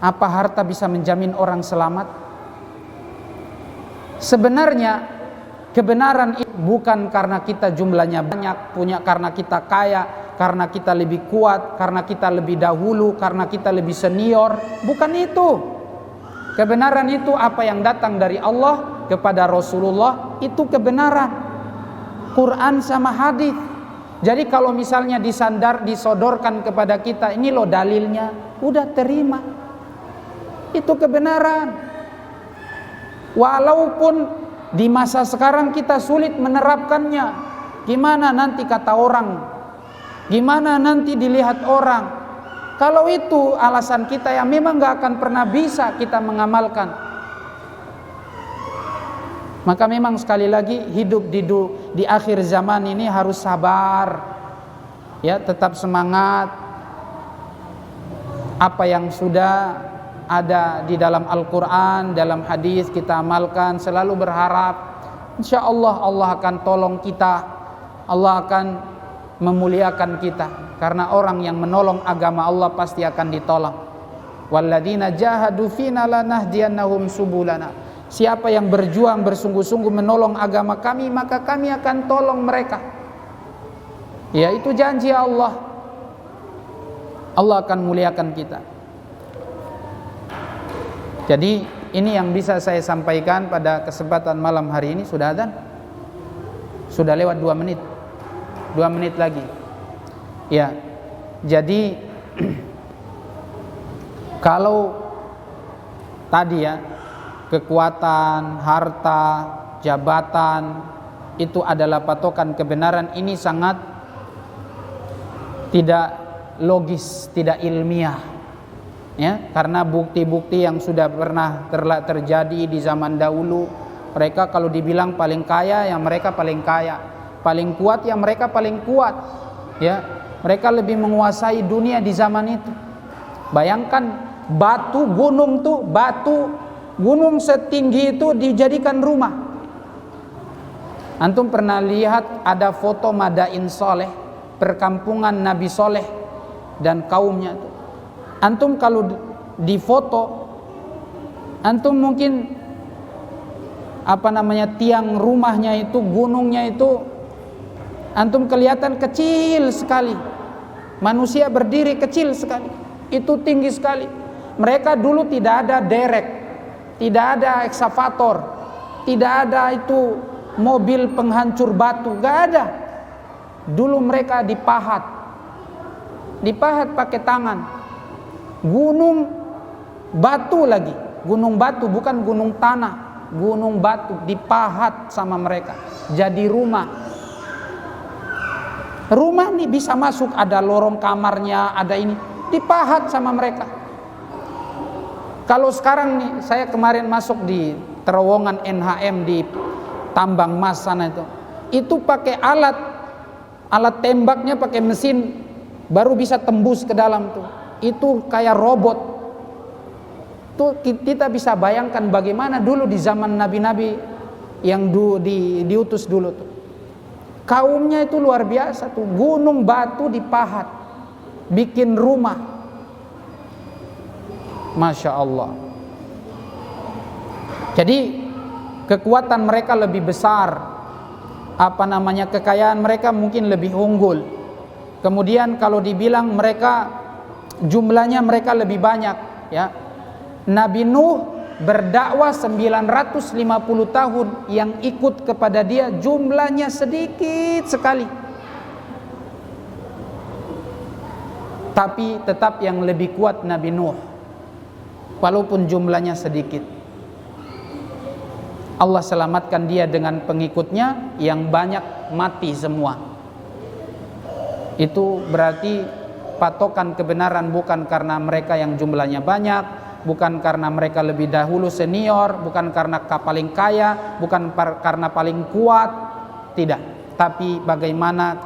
Apa harta bisa menjamin orang selamat? Sebenarnya Kebenaran itu bukan karena kita jumlahnya banyak, punya karena kita kaya, karena kita lebih kuat, karena kita lebih dahulu, karena kita lebih senior. Bukan itu. Kebenaran itu apa yang datang dari Allah kepada Rasulullah, itu kebenaran. Quran sama hadis. Jadi kalau misalnya disodorkan kepada kita, ini loh dalilnya, udah terima. Itu kebenaran. Walaupun di masa sekarang kita sulit menerapkannya. Gimana nanti kata orang? Gimana nanti dilihat orang? Kalau itu alasan kita yang memang gak akan pernah bisa kita mengamalkan. Maka memang sekali lagi hidup di akhir zaman ini harus sabar. Ya, tetap semangat. Apa yang sudah ada di dalam Al-Quran, dalam hadis kita amalkan, selalu berharap insya Allah Allah akan tolong kita, Allah akan memuliakan kita, karena orang yang menolong agama Allah pasti akan ditolong. Walladzina jahadu fina lanahdiyannahum subulana. Siapa yang berjuang bersungguh-sungguh menolong agama kami, maka kami akan tolong mereka. Ya, itu janji Allah. Allah akan muliakan kita. Jadi ini yang bisa saya sampaikan pada kesempatan malam hari ini. Sudah adzan? Sudah lewat 2 menit. 2 menit lagi. Ya. Jadi kalau tadi ya, kekuatan, harta, jabatan itu adalah patokan kebenaran, ini sangat tidak logis, tidak ilmiah. Ya, karena bukti-bukti yang sudah pernah terjadi di zaman dahulu, mereka kalau dibilang paling kaya, ya mereka paling kaya, paling kuat, ya mereka paling kuat. Ya, mereka lebih menguasai dunia di zaman itu. Bayangkan batu gunung tuh, batu gunung setinggi itu dijadikan rumah. Antum pernah lihat ada foto Madain Soleh, perkampungan Nabi Soleh dan kaumnya tuh. Antum kalau di foto, antum mungkin tiang rumahnya itu, gunungnya itu, antum kelihatan kecil sekali. Manusia berdiri kecil sekali. Itu tinggi sekali. Mereka dulu tidak ada derek, tidak ada eksavator, tidak ada itu mobil penghancur batu, gak ada. Dulu mereka dipahat pakai tangan. Gunung batu lagi, gunung batu bukan gunung tanah, gunung batu dipahat sama mereka jadi rumah. Rumah nih bisa masuk, ada lorong kamarnya, ada ini, dipahat sama mereka. Kalau sekarang nih, saya kemarin masuk di terowongan NHM di tambang emas sana itu pakai alat tembaknya pakai mesin baru bisa tembus ke dalam tuh. Itu kayak robot. Tuh kita bisa bayangkan bagaimana dulu di zaman nabi-nabi yang diutus dulu tuh. Kaumnya itu luar biasa tuh, gunung batu dipahat, bikin rumah. Masya Allah. Jadi kekuatan mereka lebih besar, kekayaan mereka mungkin lebih unggul. Kemudian kalau dibilang mereka jumlahnya mereka lebih banyak, ya. Nabi Nuh berdakwah 950 tahun, yang ikut kepada dia jumlahnya sedikit sekali. Tapi tetap yang lebih kuat Nabi Nuh, walaupun jumlahnya sedikit. Allah selamatkan dia dengan pengikutnya yang banyak mati semua. Itu berarti patokan kebenaran bukan karena mereka yang jumlahnya banyak, bukan karena mereka lebih dahulu senior, bukan karena paling kaya, bukan karena paling kuat, tidak. Tapi bagaimana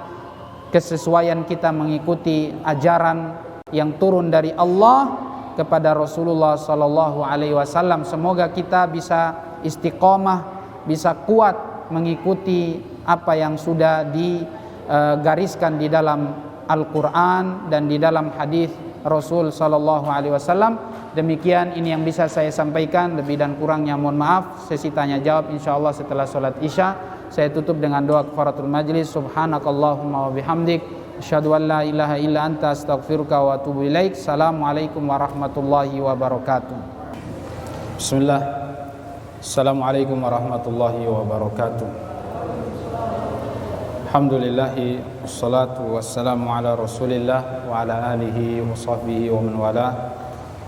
kesesuaian kita mengikuti ajaran yang turun dari Allah kepada Rasulullah sallallahu alaihi wasallam. Semoga kita bisa istiqomah, bisa kuat mengikuti apa yang sudah digariskan di dalam Al-Quran dan di dalam hadis Rasul sallallahu alaihi wasallam. Demikian ini yang bisa saya sampaikan, lebih dan kurangnya mohon maaf. Sesi tanya jawab insyaallah setelah salat Isya. Saya tutup dengan doa kafaratul majlis. Subhanakallahumma wa bihamdik, asyhadu an la ilaha illa anta, astaghfiruka wa atubu ilaik. Assalamualaikum warahmatullahi wabarakatuh. Bismillah. Assalamualaikum warahmatullahi wabarakatuh. Alhamdulillahi wassalatu wassalamu ala Rasulillah wa ala alihi wa sahbihi wa man wala.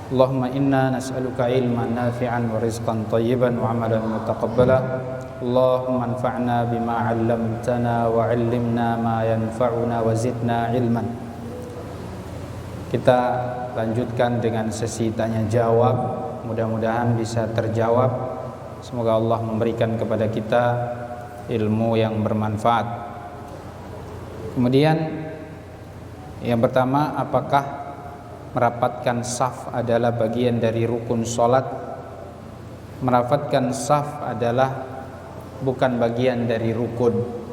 Allahumma inna nas'aluka ilman nafi'an wa rizqan tayyiban wa amalan mutaqabbala. Allahumma anfa'na bima 'allamtana wa 'allimna ma yanfa'una wa zidna ilman. Kita lanjutkan dengan sesi tanya jawab. Mudah-mudahan bisa terjawab. Semoga Allah memberikan kepada kita ilmu yang bermanfaat. Kemudian yang pertama, apakah merapatkan saf adalah bagian dari rukun salat? Merapatkan saf adalah bukan bagian dari rukun.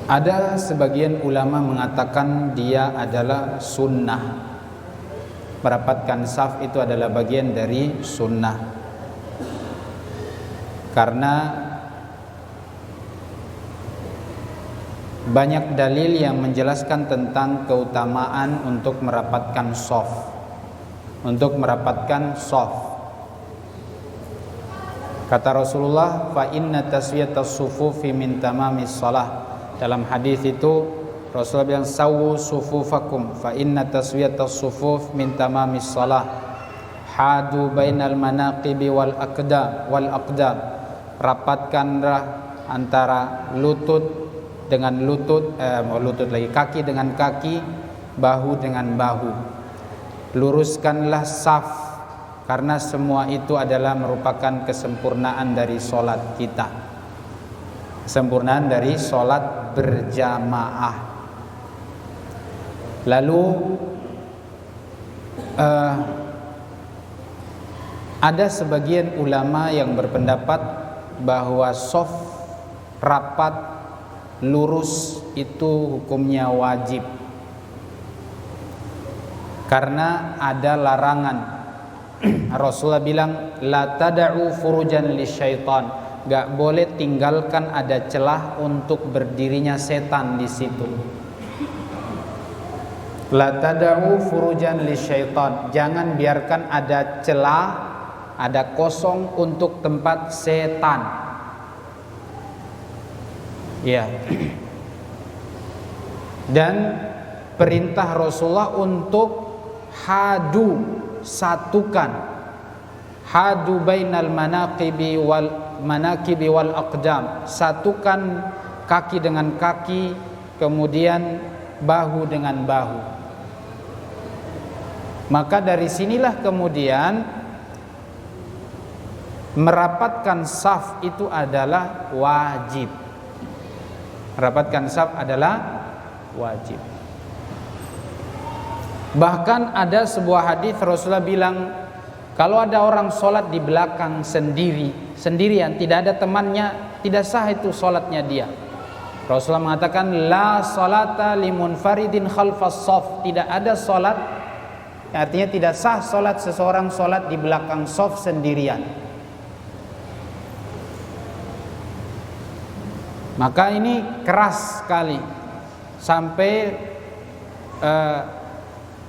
Ada sebagian ulama mengatakan dia adalah sunnah. Merapatkan saf itu adalah bagian dari sunnah, karena banyak dalil yang menjelaskan tentang keutamaan untuk merapatkan shaf. Untuk merapatkan shaf, kata Rasulullah, fa inna taswiyatas sufufi min tamamis shalah. Dalam hadis itu Rasulullah bilang, sawu sufufakum fa inna taswiyatas sufuf min tamamis shalah. Hadu bainal manaqibi wal aqdam. Rapatkanlah antara lutut dengan lutut, kaki dengan kaki, bahu dengan bahu. Luruskanlah saf, karena semua itu adalah merupakan kesempurnaan dari solat kita, kesempurnaan dari solat berjamaah. Lalu ada sebagian ulama yang berpendapat bahwa saf rapat lurus itu hukumnya wajib, karena ada larangan. Rasulullah bilang, la tada'u furujan lisyaitan, gak boleh tinggalkan ada celah untuk berdirinya setan di situ. La tada'u furujan lisyaitan, jangan biarkan ada celah, ada kosong untuk tempat setan. Ya. Dan perintah Rasulullah untuk hadu, satukan, hadu bainal manaqibi wal aqdam, satukan kaki dengan kaki, kemudian bahu dengan bahu. Maka dari sinilah kemudian merapatkan saf itu adalah wajib. Merapatkan saf adalah wajib. Bahkan ada sebuah hadis Rasulullah bilang, kalau ada orang sholat di belakang sendirian, tidak ada temannya, tidak sah itu sholatnya dia. Rasulullah mengatakan, la sholata limunfaridin khalfas shaf, tidak ada sholat, artinya tidak sah sholat seseorang sholat di belakang shaf sendirian. Maka ini keras sekali, sampai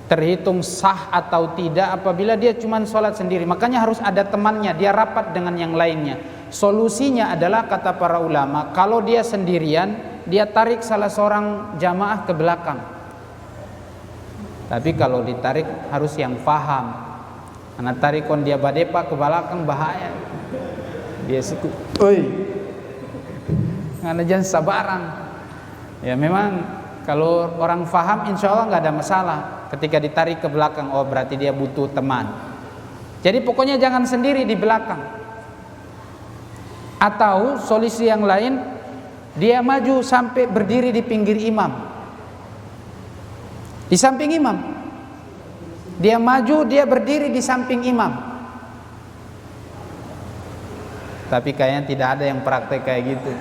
terhitung sah atau tidak apabila dia cuma sholat sendiri. Makanya harus ada temannya, dia rapat dengan yang lainnya. Solusinya adalah, kata para ulama, kalau dia sendirian, dia tarik salah seorang jamaah ke belakang. Tapi kalau ditarik harus yang faham, karena tarikon dia badepa ke belakang bahaya. Dia siku, oi, nggak jangan sabaran. Ya memang kalau orang faham insya Allah nggak ada masalah. Ketika ditarik ke belakang, oh berarti dia butuh teman. Jadi pokoknya jangan sendiri di belakang. Atau solusi yang lain, dia maju sampai berdiri di pinggir imam, di samping imam. Dia maju, dia berdiri di samping imam. Tapi kayaknya tidak ada yang praktek kayak gitu.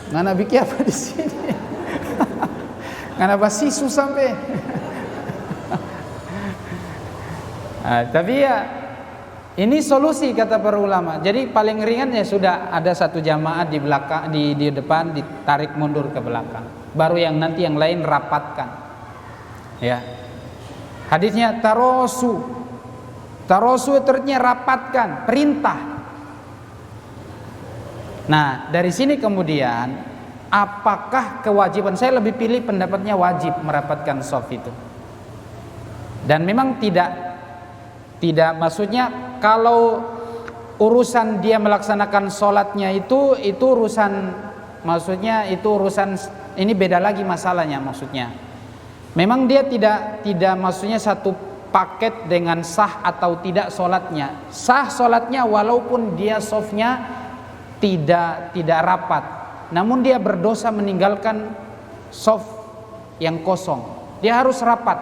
Ngana bikin apa di sini? Ngana basisu sampai. Tapi ya ini solusi kata para ulama. Jadi paling ringan ya sudah ada satu jamaah di belakang, di depan ditarik mundur ke belakang. Baru yang nanti yang lain rapatkan. Ya. Hadisnya tarosu. Tarosu ternyata rapatkan, perintah. Nah, dari sini kemudian apakah kewajiban? Saya lebih pilih pendapatnya wajib merapatkan shaf itu. Dan memang tidak maksudnya kalau urusan dia melaksanakan sholatnya itu urusan, maksudnya itu urusan, ini beda lagi masalahnya maksudnya. Memang dia tidak maksudnya satu paket dengan sah atau tidak sholatnya. Sah sholatnya walaupun dia shafnya tidak rapat, namun dia berdosa meninggalkan shaf yang kosong. Dia harus rapat.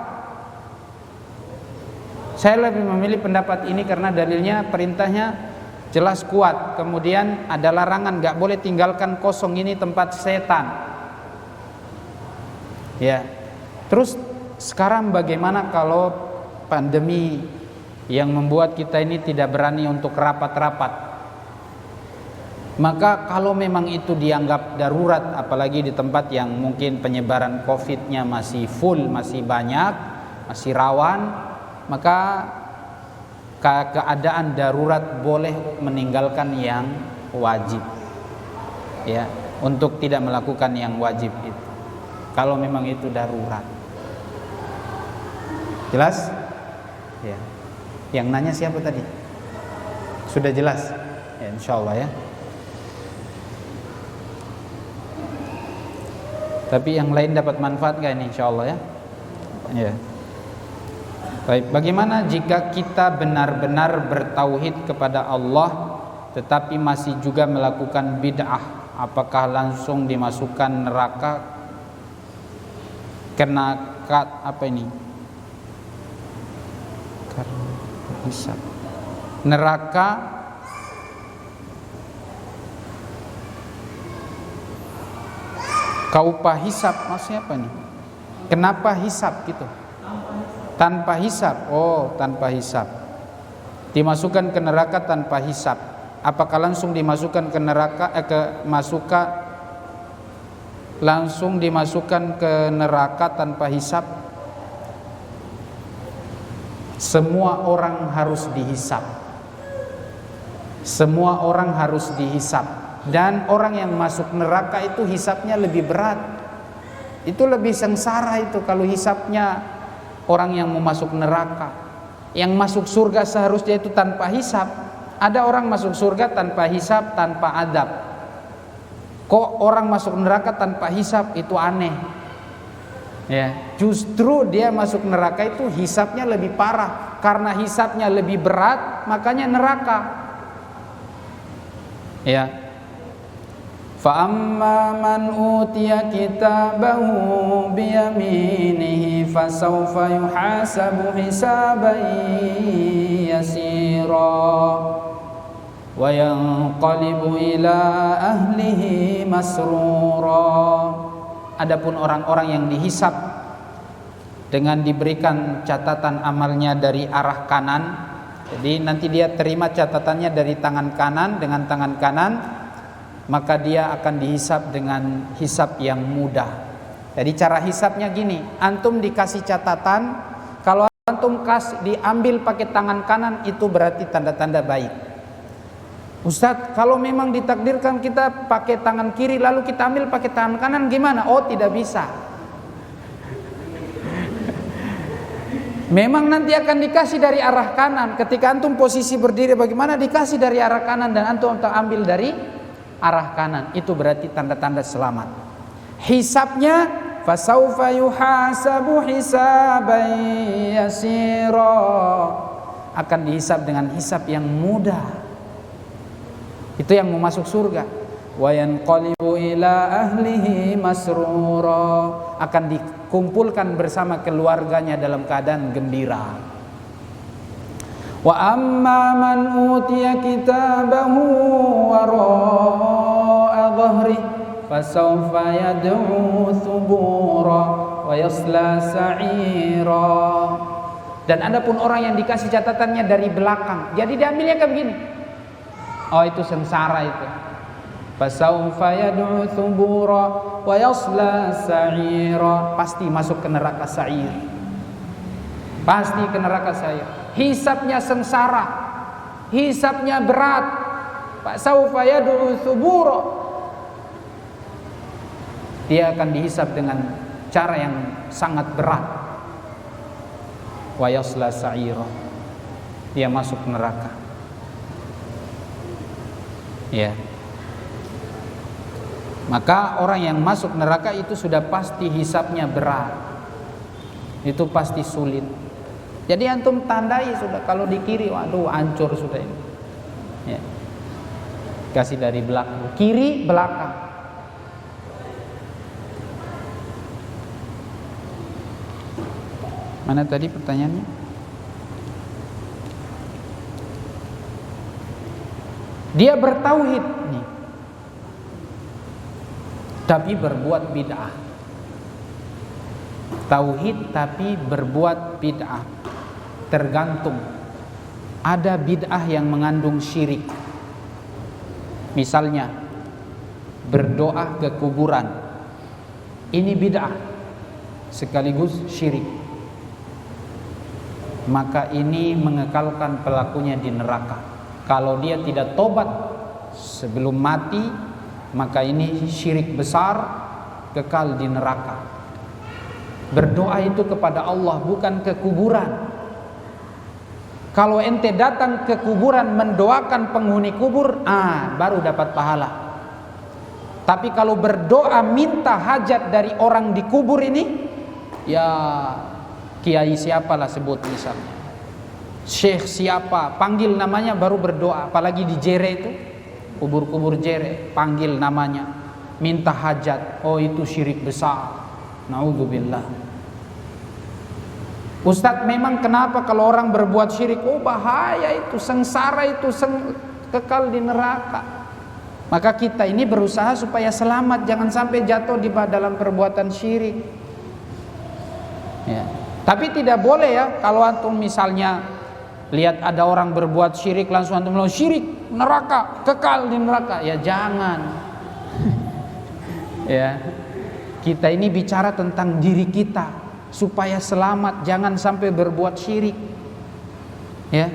Saya lebih memilih pendapat ini karena dalilnya perintahnya jelas kuat. Kemudian ada larangan, gak boleh tinggalkan kosong, ini tempat setan. Ya. Terus sekarang bagaimana kalau pandemi yang membuat kita ini tidak berani untuk rapat-rapat? Maka kalau memang itu dianggap darurat, apalagi di tempat yang mungkin penyebaran COVID-nya masih full, masih banyak, masih rawan, maka keadaan darurat boleh meninggalkan yang wajib, ya, untuk tidak melakukan yang wajib itu. Kalau memang itu darurat, jelas? Ya. Yang nanya siapa tadi? Sudah jelas? Ya, insyaallah ya. Tapi yang lain dapat manfaat gak ini insyaallah ya? Ya. Baik, bagaimana jika kita benar-benar bertauhid kepada Allah tetapi masih juga melakukan bid'ah? Apakah langsung dimasukkan neraka? Kena apa ini? Karena hisab. Neraka kaupah hisab, maksudnya apa nih? Kenapa hisab gitu? Tanpa hisab. Oh, tanpa hisab. Dimasukkan ke neraka tanpa hisab. Apakah langsung dimasukkan ke neraka langsung dimasukkan ke neraka tanpa hisab? Semua orang harus dihisab. Semua orang harus dihisab. Dan orang yang masuk neraka itu hisabnya lebih berat. Itu lebih sengsara itu kalau hisabnya orang yang mau masuk neraka. Yang masuk surga seharusnya itu tanpa hisab. Ada orang masuk surga tanpa hisab, tanpa adab. Kok orang masuk neraka tanpa hisab? Itu aneh. Ya, justru dia masuk neraka itu hisabnya lebih parah. Karena hisabnya lebih berat, makanya neraka. Ya. فَأَمَّا مَنْ أُوتِيَ كِتَابَهُ بِيَمِينِهِ فَسَوْفَ يُحَاسَبُ حِسَابًا يَسِيرًا وَيَنْقَلِبُ إِلَى أَهْلِهِ مَسْرُورًا. Adapun orang-orang yang dihisab dengan diberikan catatan amalnya dari arah kanan, jadi nanti dia terima catatannya dari tangan kanan dengan tangan kanan, maka dia akan dihisab dengan hisab yang mudah. Jadi cara hisabnya gini, antum dikasih catatan, kalau antum diambil pakai tangan kanan itu berarti tanda-tanda baik. Ustadz, kalau memang ditakdirkan kita pakai tangan kiri lalu kita ambil pakai tangan kanan gimana? Oh, tidak bisa. Memang nanti akan dikasih dari arah kanan. Ketika antum posisi berdiri bagaimana, dikasih dari arah kanan dan antum ambil dari arah kanan, itu berarti tanda-tanda selamat. Hisabnya fasaufa yuhasabu hisaban yasira, akan dihisab dengan hisab yang mudah. Itu yang mau masuk surga. Wa yanqalibu ila ahlihi masrura, akan dikumpulkan bersama keluarganya dalam keadaan gembira. Wa amma man utiya kitabahu wara'a dhahri fasawfa yad'u thubura wa yasla sa'ira. Dan adapun orang yang dikasih catatannya dari belakang, jadi diambilnya kayak begini. Oh, itu sengsara itu. Fasawfa yad'u thubura wa yasla sa'ira. Pasti masuk ke neraka sa'ir. Pasti ke neraka sa'ir. Hisabnya sengsara. Hisabnya berat. Fasawfa yad'u thubura. Dia akan dihisab dengan cara yang sangat berat. Wa yasla sa'ira. Dia masuk neraka. Ya. Maka orang yang masuk neraka itu sudah pasti hisabnya berat. Itu pasti sulit. Jadi antum tandai sudah, kalau di kiri, waduh hancur sudah ini. Ya. Kasih dari belakang, kiri belakang. Mana tadi pertanyaannya? Dia bertauhid nih, tapi berbuat bid'ah. Tauhid tapi berbuat bid'ah. Tergantung. Ada bid'ah yang mengandung syirik. Misalnya berdoa ke kuburan. Ini bid'ah sekaligus syirik. Maka ini mengekalkan pelakunya di neraka. Kalau dia tidak tobat sebelum mati, maka ini syirik besar, kekal di neraka. Berdoa itu kepada Allah, bukan ke kuburan. Kalau ente datang ke kuburan mendoakan penghuni kubur, baru dapat pahala. Tapi kalau berdoa minta hajat dari orang di kubur ini, ya kiai siapalah sebut misalnya, syekh siapa, panggil namanya baru berdoa. Apalagi di Jere itu, kubur-kubur Jere, panggil namanya, minta hajat. Oh, itu syirik besar. Naudzubillah. Ustadz, memang kenapa kalau orang berbuat syirik? Oh, bahaya itu, sengsara itu, kekal di neraka. Maka kita ini berusaha supaya selamat, jangan sampai jatuh di dalam perbuatan syirik. Ya. Tapi tidak boleh ya, kalau antum misalnya lihat ada orang berbuat syirik, langsung antum bilang syirik, neraka, kekal di neraka. Ya jangan. Ya. Kita ini bicara tentang diri kita supaya selamat, jangan sampai berbuat syirik. Ya.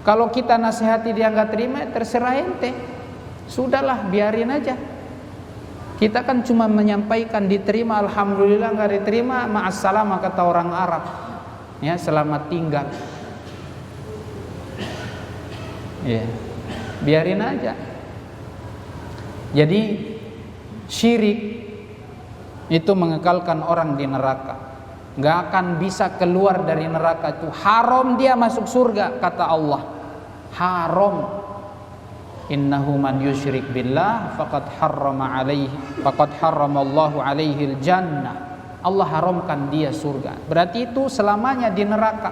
Kalau kita nasihati dia enggak terima, terserah ente. Sudahlah, biarin aja. Kita kan cuma menyampaikan, diterima alhamdulillah, enggak diterima ma'assalam, kata orang Arab. Ya, selamat tinggal. Ya. Biarin aja. Jadi syirik itu mengekalkan orang di neraka. Gak akan bisa keluar dari neraka itu. Haram dia masuk surga, kata Allah. Haram. Innahu man yusyrik billah faqad harramallahu alaihi jannah. Allah haramkan dia surga. Berarti itu selamanya di neraka.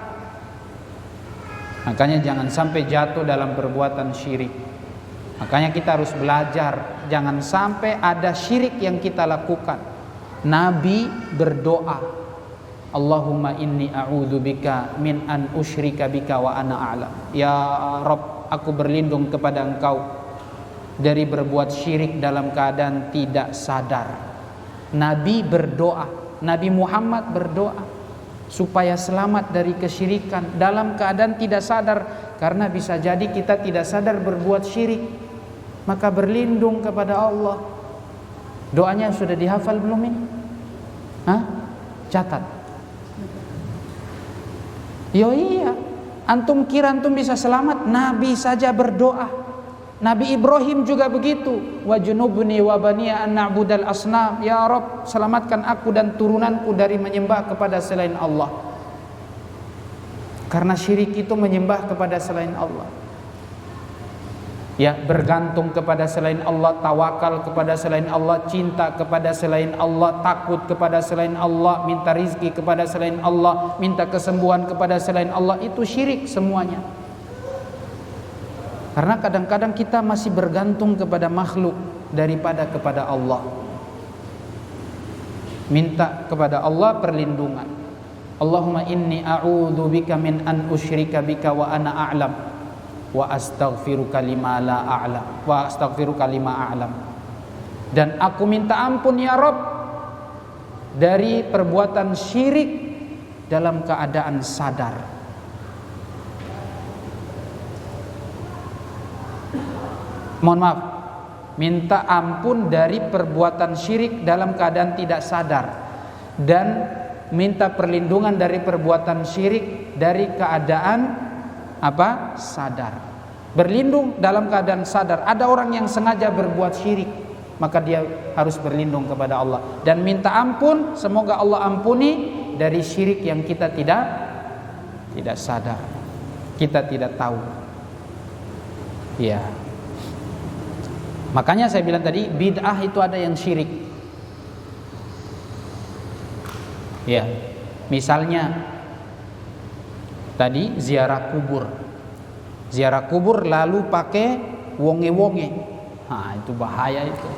Makanya jangan sampai jatuh dalam perbuatan syirik. Makanya kita harus belajar, jangan sampai ada syirik yang kita lakukan. Nabi berdoa, Allahumma inni a'udzubika min an usyrika bika wa ana a'lam. Ya Rabb, aku berlindung kepada Engkau dari berbuat syirik dalam keadaan tidak sadar. Nabi berdoa, Nabi Muhammad berdoa supaya selamat dari kesyirikan dalam keadaan tidak sadar. Karena bisa jadi kita tidak sadar berbuat syirik, maka berlindung kepada Allah. Doanya sudah dihafal belum ini? Catat. Yo iya, antum kira antum bisa selamat? Nabi saja berdoa. Nabi Ibrahim juga begitu. Wa junubni wa baniya an na'budal asnam. Ya Rabb, selamatkan aku dan turunanku dari menyembah kepada selain Allah. Karena syirik itu menyembah kepada selain Allah. Ya, bergantung kepada selain Allah, tawakal kepada selain Allah, cinta kepada selain Allah, takut kepada selain Allah, minta rizki kepada selain Allah, minta kesembuhan kepada selain Allah, itu syirik semuanya. Karena kadang-kadang kita masih bergantung kepada makhluk daripada kepada Allah. Minta kepada Allah perlindungan. Allahumma inni a'udzubika min an usyrika bika wa ana a'lam wa astaghfiruka lima la a'lam wa astaghfiruka lima a'lam. Dan aku minta ampun ya Rabb dari perbuatan syirik dalam keadaan sadar. Mohon maaf, minta ampun dari perbuatan syirik dalam keadaan tidak sadar, dan minta perlindungan dari perbuatan syirik dari keadaan apa? Sadar. Berlindung dalam keadaan sadar. Ada orang yang sengaja berbuat syirik, maka dia harus berlindung kepada Allah dan minta ampun, semoga Allah ampuni dari syirik yang kita tidak sadar, kita tidak tahu. Ya. Makanya saya bilang tadi, bid'ah itu ada yang syirik. Ya, misalnya tadi ziarah kubur lalu pakai wonge-wonge. Nah, itu bahaya itu.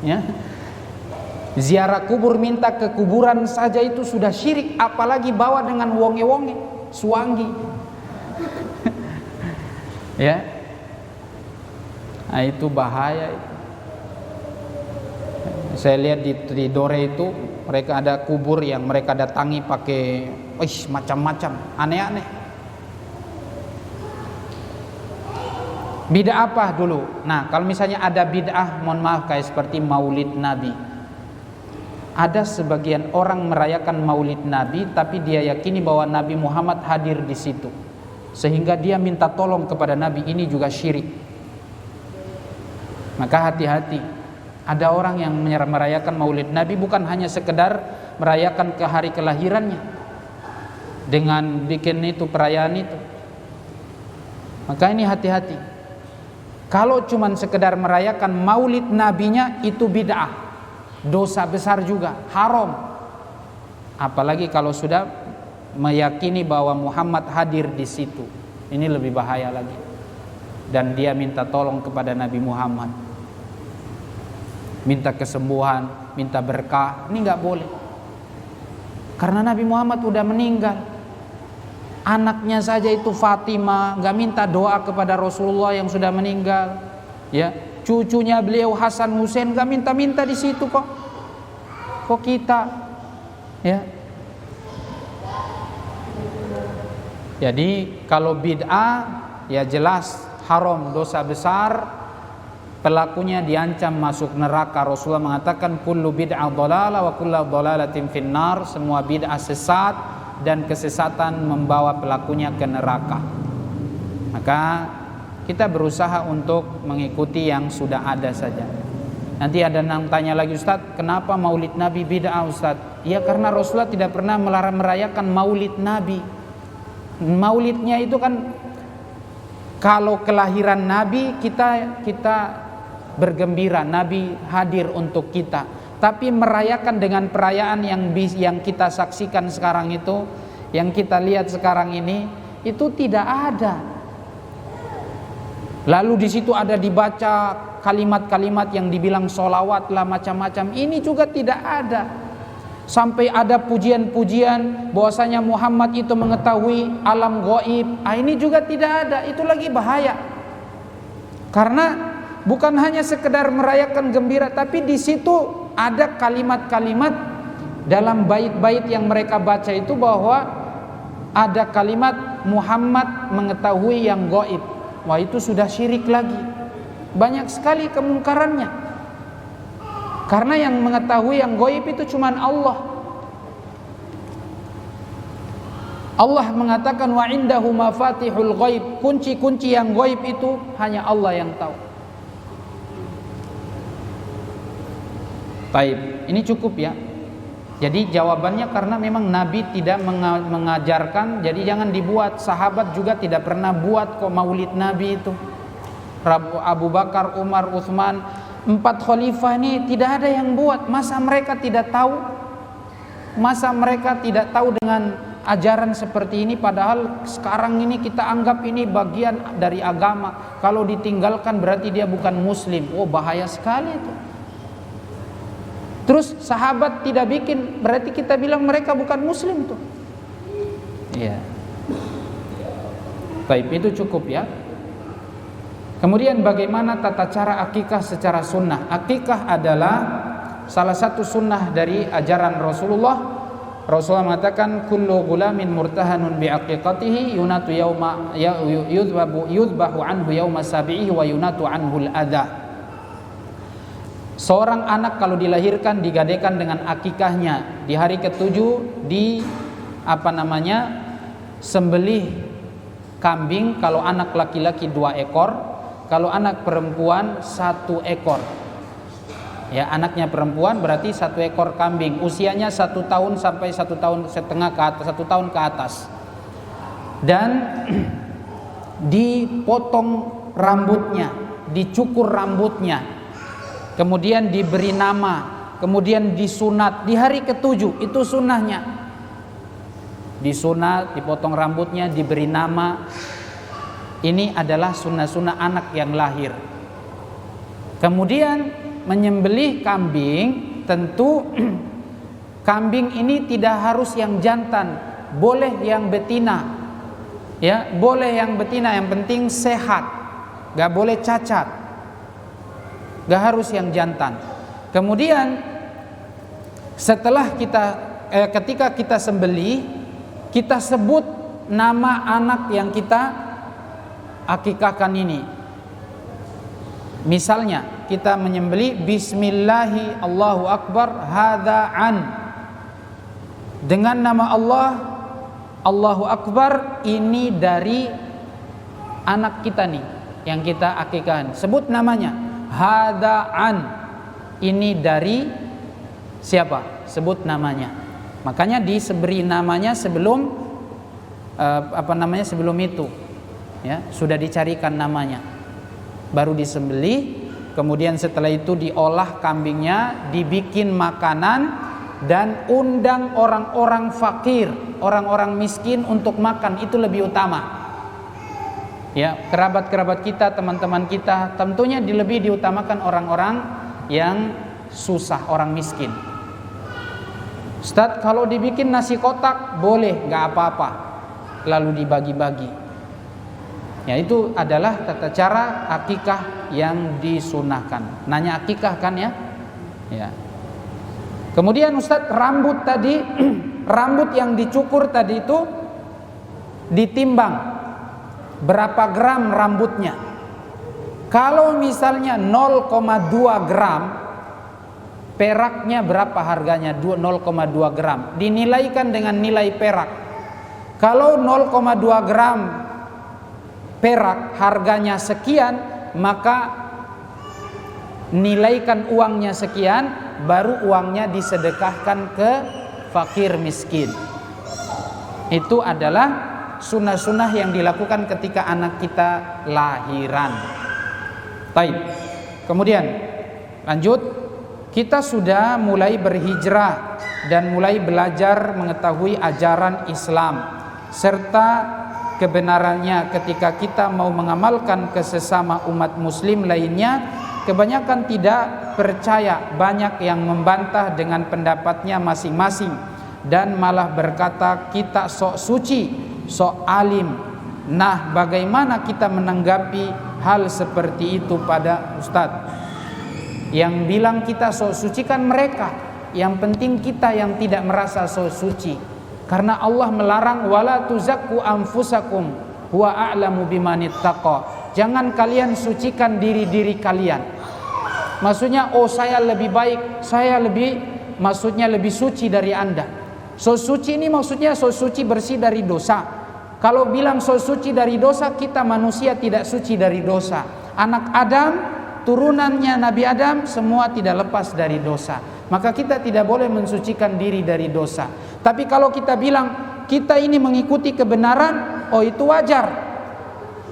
Ya. Ziarah kubur, minta ke kuburan saja itu sudah syirik, apalagi bawa dengan wonge-wonge, suwangi. Ya. Nah, itu bahaya itu. Saya lihat di Dore itu mereka ada kubur yang mereka datangi pakai macam-macam, aneh-aneh. Bid'ah apa dulu? Nah, kalau misalnya ada bid'ah, mohon maaf, kayak seperti Maulid Nabi. Ada sebagian orang merayakan Maulid Nabi, tapi dia yakini bahwa Nabi Muhammad hadir di situ, sehingga dia minta tolong kepada Nabi. Ini juga syirik. Maka hati-hati. Ada orang yang merayakan Maulid Nabi bukan hanya sekedar merayakan ke hari kelahirannya dengan bikin itu perayaan itu. Maka ini hati-hati. Kalau cuma sekedar merayakan Maulid Nabinya, itu bid'ah, dosa besar juga, haram. Apalagi kalau sudah meyakini bahwa Muhammad hadir di situ, ini lebih bahaya lagi. Dan dia minta tolong kepada Nabi Muhammad, minta kesembuhan, minta berkah, ini nggak boleh. Karena Nabi Muhammad udah meninggal. Anaknya saja itu Fatimah nggak minta doa kepada Rasulullah yang sudah meninggal. Ya, cucunya beliau Hasan Hussein nggak minta-minta di situ kok. Kok kita? Ya. Jadi kalau bid'ah ya jelas haram, dosa besar. Pelakunya diancam masuk neraka. Rasulullah mengatakan kullu bid'ah dhalalah wa kullu dhalalatin finnar. Semua bid'ah sesat dan kesesatan membawa pelakunya ke neraka. Maka kita berusaha untuk mengikuti yang sudah ada saja. Nanti ada yang tanya lagi, Ustaz, kenapa Maulid Nabi bid'ah, Ustaz? Ya karena Rasulullah tidak pernah merayakan Maulid Nabi. Maulidnya itu kan kalau kelahiran Nabi kita bergembira, Nabi hadir untuk kita. Tapi merayakan dengan perayaan yang kita saksikan sekarang itu, yang kita lihat sekarang ini, itu tidak ada. Lalu di situ ada dibaca kalimat-kalimat yang dibilang sholawat lah macam-macam. Ini juga tidak ada. Sampai ada pujian-pujian bahwasanya Muhammad itu mengetahui alam gaib. Ini juga tidak ada. Itu lagi bahaya. Karena bukan hanya sekedar merayakan gembira, tapi di situ ada kalimat-kalimat dalam bait-bait yang mereka baca itu bahwa ada kalimat Muhammad mengetahui yang gaib. Wah, itu sudah syirik lagi. Banyak sekali kemungkarannya. Karena yang mengetahui yang gaib itu cuma Allah. Allah mengatakan wa indahu mafatihul ghaib, kunci-kunci yang gaib itu hanya Allah yang tahu. Baik, ini cukup ya. Jadi jawabannya karena memang Nabi tidak mengajarkan, jadi jangan dibuat. Sahabat juga tidak pernah buat kok Maulid Nabi itu. Abu Bakar, Umar, Utsman, 4 khalifah ini tidak ada yang buat. Masa mereka tidak tahu? Masa mereka tidak tahu dengan ajaran seperti ini? Padahal sekarang ini kita anggap ini bagian dari agama. Kalau ditinggalkan berarti dia bukan muslim. Oh, bahaya sekali itu. Terus sahabat tidak bikin, berarti kita bilang mereka bukan muslim tuh. Iya. Baik, itu cukup ya. Kemudian bagaimana tata cara akikah secara sunnah? Akikah adalah salah satu sunnah dari ajaran Rasulullah. Rasulullah mengatakan kullu gulamin murtahanun bi aqiqatihi yunatu yauma yudbahu anhu yauma sabihi wa yunatu anhu al-adha. Seorang anak kalau dilahirkan digadekan dengan akikahnya, di hari ketujuh sembelih kambing, kalau anak laki-laki 2 ekor, kalau anak perempuan 1 ekor. Ya, anaknya perempuan berarti 1 ekor kambing, usianya 1 tahun sampai 1 tahun setengah ke atas, 1 tahun ke atas. Dan dipotong rambutnya, dicukur rambutnya, kemudian diberi nama, kemudian disunat di hari ketujuh, itu sunnahnya. Disunat, dipotong rambutnya, diberi nama. Ini adalah sunnah-sunnah anak yang lahir. Kemudian menyembelih kambing, tentu kambing ini tidak harus yang jantan, boleh yang betina. Ya, boleh yang betina, yang penting sehat, gak boleh cacat. Gak harus yang jantan. Kemudian setelah ketika kita sembelih, kita sebut nama anak yang kita akikahkan ini. Misalnya kita menyembelih bismillahi Allahu akbar hadza an, dengan nama Allah, Allahu akbar, ini dari anak kita nih yang kita akikahkan. Sebut namanya. Hadaan, ini dari siapa? Sebut namanya. Makanya diberi namanya sebelum sebelum itu, ya, sudah dicarikan namanya, baru disembelih. Kemudian setelah itu diolah kambingnya, dibikin makanan, dan undang orang-orang fakir, orang-orang miskin untuk makan, itu lebih utama. Ya, kerabat-kerabat kita, teman-teman kita, tentunya lebih diutamakan orang-orang yang susah, orang miskin. Ustaz, kalau dibikin nasi kotak boleh, nggak apa-apa, lalu dibagi-bagi. Ya, itu adalah tata cara akikah yang disunahkan. Nanya akikah kan ya? Ya. Kemudian Ustaz, rambut tadi, rambut yang dicukur tadi itu ditimbang. Berapa gram rambutnya? Kalau misalnya 0,2 gram, peraknya berapa harganya? 0,2 gram. Dinilaikan dengan nilai perak. Kalau 0,2 gram perak harganya sekian, maka nilaikan uangnya sekian, baru uangnya disedekahkan ke fakir miskin. Itu adalah sunnah-sunnah yang dilakukan ketika anak kita lahiran. Baik. Kemudian lanjut, kita sudah mulai berhijrah dan mulai belajar mengetahui ajaran Islam serta kebenarannya. Ketika kita mau mengamalkan ke sesama umat muslim lainnya, kebanyakan tidak percaya, banyak yang membantah dengan pendapatnya masing-masing dan malah berkata kita sok suci, sok alim. Nah, bagaimana kita menanggapi hal seperti itu pada Ustadz? Yang bilang kita sok suci kan mereka. Yang penting kita yang tidak merasa sok suci. Karena Allah melarang wala tuzakku anfusakum huwa a'lamu bimanittaqa. Jangan kalian sucikan diri-diri kalian. Maksudnya, oh saya lebih baik, maksudnya lebih suci dari Anda. Sok suci ini maksudnya sok suci bersih dari dosa. Kalau bilang sok suci dari dosa, kita manusia tidak suci dari dosa. Anak Adam, turunannya Nabi Adam, semua tidak lepas dari dosa. Maka kita tidak boleh mensucikan diri dari dosa. Tapi kalau kita bilang kita ini mengikuti kebenaran, oh itu wajar.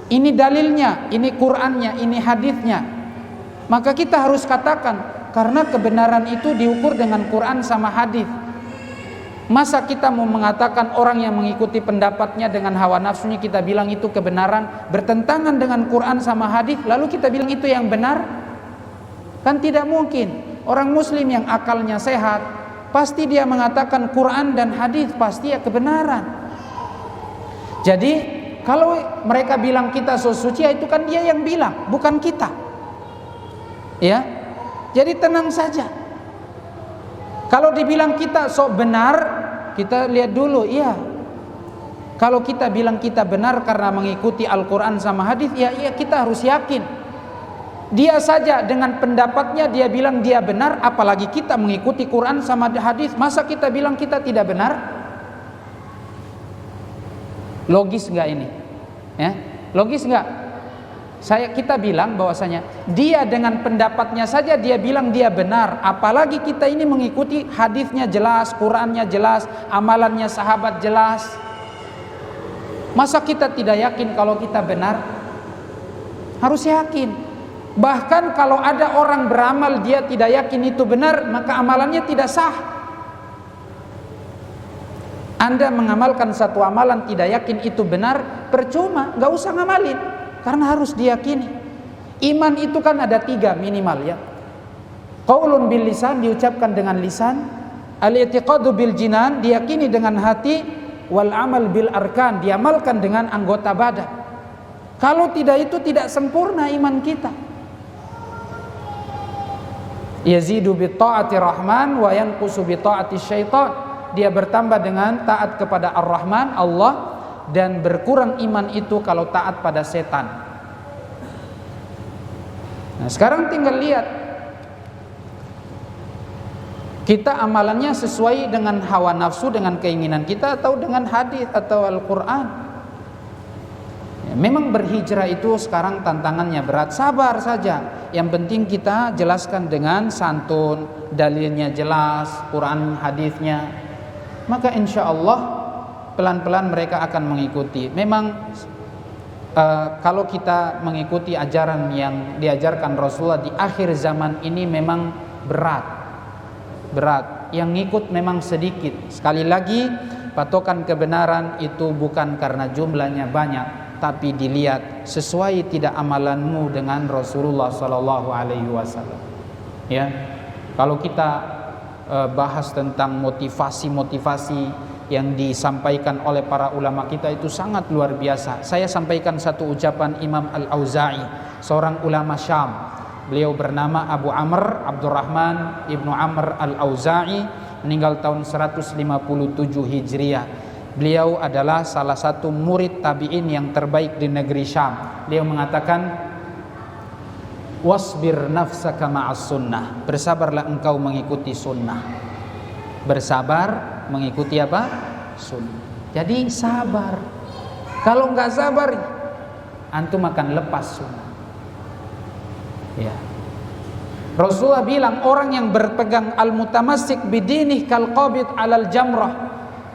Ini dalilnya, ini Qur'annya, ini hadisnya. Maka kita harus katakan, karena kebenaran itu diukur dengan Quran sama hadis. Masa kita mau mengatakan orang yang mengikuti pendapatnya dengan hawa nafsunya, kita bilang itu kebenaran, bertentangan dengan Quran sama hadis, lalu kita bilang itu yang benar? Kan tidak mungkin. orang muslim yang akalnya sehat, pasti dia mengatakan Quran dan hadis pasti ya kebenaran. Jadi kalau mereka bilang kita so suci, itu kan dia yang bilang, bukan kita. Ya. Jadi tenang saja. Kalau dibilang kita sok benar, kita lihat dulu, iya. Kalau kita bilang kita benar karena mengikuti Al-Quran sama hadis, ya iya kita harus yakin. Dia saja dengan pendapatnya dia bilang dia benar, apalagi kita mengikuti Quran sama hadis, masa kita bilang kita tidak benar? Logis enggak ini? Ya, logis enggak? Kita bilang bahwasanya dia dengan pendapatnya saja dia bilang dia benar, apalagi kita ini mengikuti hadisnya jelas, Qurannya jelas, amalannya sahabat jelas. Masa kita tidak yakin kalau kita benar? Harus yakin. Bahkan kalau ada orang beramal dia tidak yakin itu benar, maka amalannya tidak sah. Anda mengamalkan satu amalan tidak yakin itu benar, percuma, gak usah ngamalin, karena harus diyakini. Iman itu kan ada 3 minimal ya. Qaulun bil lisan, diucapkan dengan lisan. Al-i'tiqadu bil jinan, diyakini dengan hati. Wal amal bil arkan, diamalkan dengan anggota badan. Kalau tidak itu tidak sempurna iman kita. Yazidu bi ta'ati rahman wa yanqusu bi ta'ati syaitan. Dia bertambah dengan taat kepada Ar-Rahman, Allah, dan berkurang iman itu kalau taat pada setan. Nah, sekarang tinggal lihat kita amalannya sesuai dengan hawa nafsu, dengan keinginan kita, atau dengan hadis atau Al-Quran. Ya, memang berhijrah itu sekarang tantangannya berat. Sabar saja. Yang penting kita jelaskan dengan santun, dalilnya jelas, Quran hadisnya. Maka insya Allah pelan-pelan mereka akan mengikuti. Memang kalau kita mengikuti ajaran yang diajarkan Rasulullah di akhir zaman ini memang berat. Yang ngikut memang sedikit. Sekali lagi, patokan kebenaran itu bukan karena jumlahnya banyak, tapi dilihat sesuai tidak amalanmu dengan Rasulullah sallallahu alaihi wasallam. Ya. Kalau kita bahas tentang motivasi yang disampaikan oleh para ulama kita itu sangat luar biasa. Saya sampaikan satu ucapan Imam Al-Auza'i, seorang ulama Syam. Beliau bernama Abu Amr Abdurrahman Ibnu Amr Al-Auza'i, meninggal tahun 157 Hijriah. Beliau adalah salah satu murid tabi'in yang terbaik di negeri Syam. Beliau mengatakan, wasbir nafsaka ma'as sunnah, bersabarlah engkau mengikuti sunnah. Bersabar mengikuti apa? Sunnah. Jadi sabar. Kalau enggak sabar, antum akan lepas sunnah. Ya. Rasulullah bilang orang yang berpegang al-mutamassik bidinih kal qabid 'alal jamrah,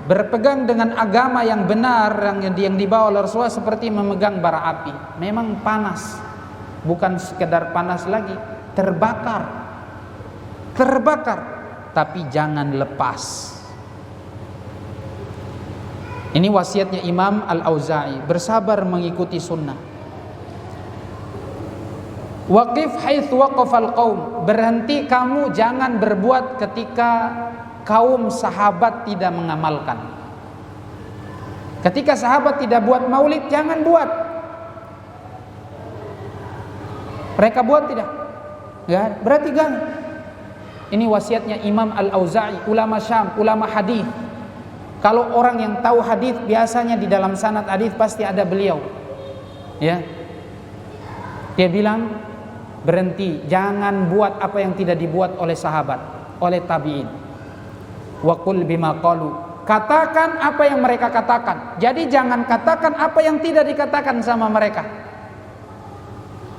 berpegang dengan agama yang benar yang dibawa oleh Rasulullah seperti memegang bara api. Memang panas, bukan sekedar panas lagi, terbakar, tapi jangan lepas. Ini wasiatnya Imam Al-Auza'i, bersabar mengikuti sunnah. Waqif haitsu waqafal qaum, berhenti kamu jangan berbuat ketika kaum sahabat tidak mengamalkan. Ketika sahabat tidak buat maulid, jangan buat. Mereka buat tidak? Ya, berarti jangan. Ini wasiatnya Imam Al-Auza'i, ulama Syam, ulama hadis. Kalau orang yang tahu hadis, biasanya di dalam sanad hadis pasti ada beliau. Ya. Dia bilang, berhenti, jangan buat apa yang tidak dibuat oleh sahabat, oleh tabi'in. Wa qul bima qalu, katakan apa yang mereka katakan. Jadi jangan katakan apa yang tidak dikatakan sama mereka.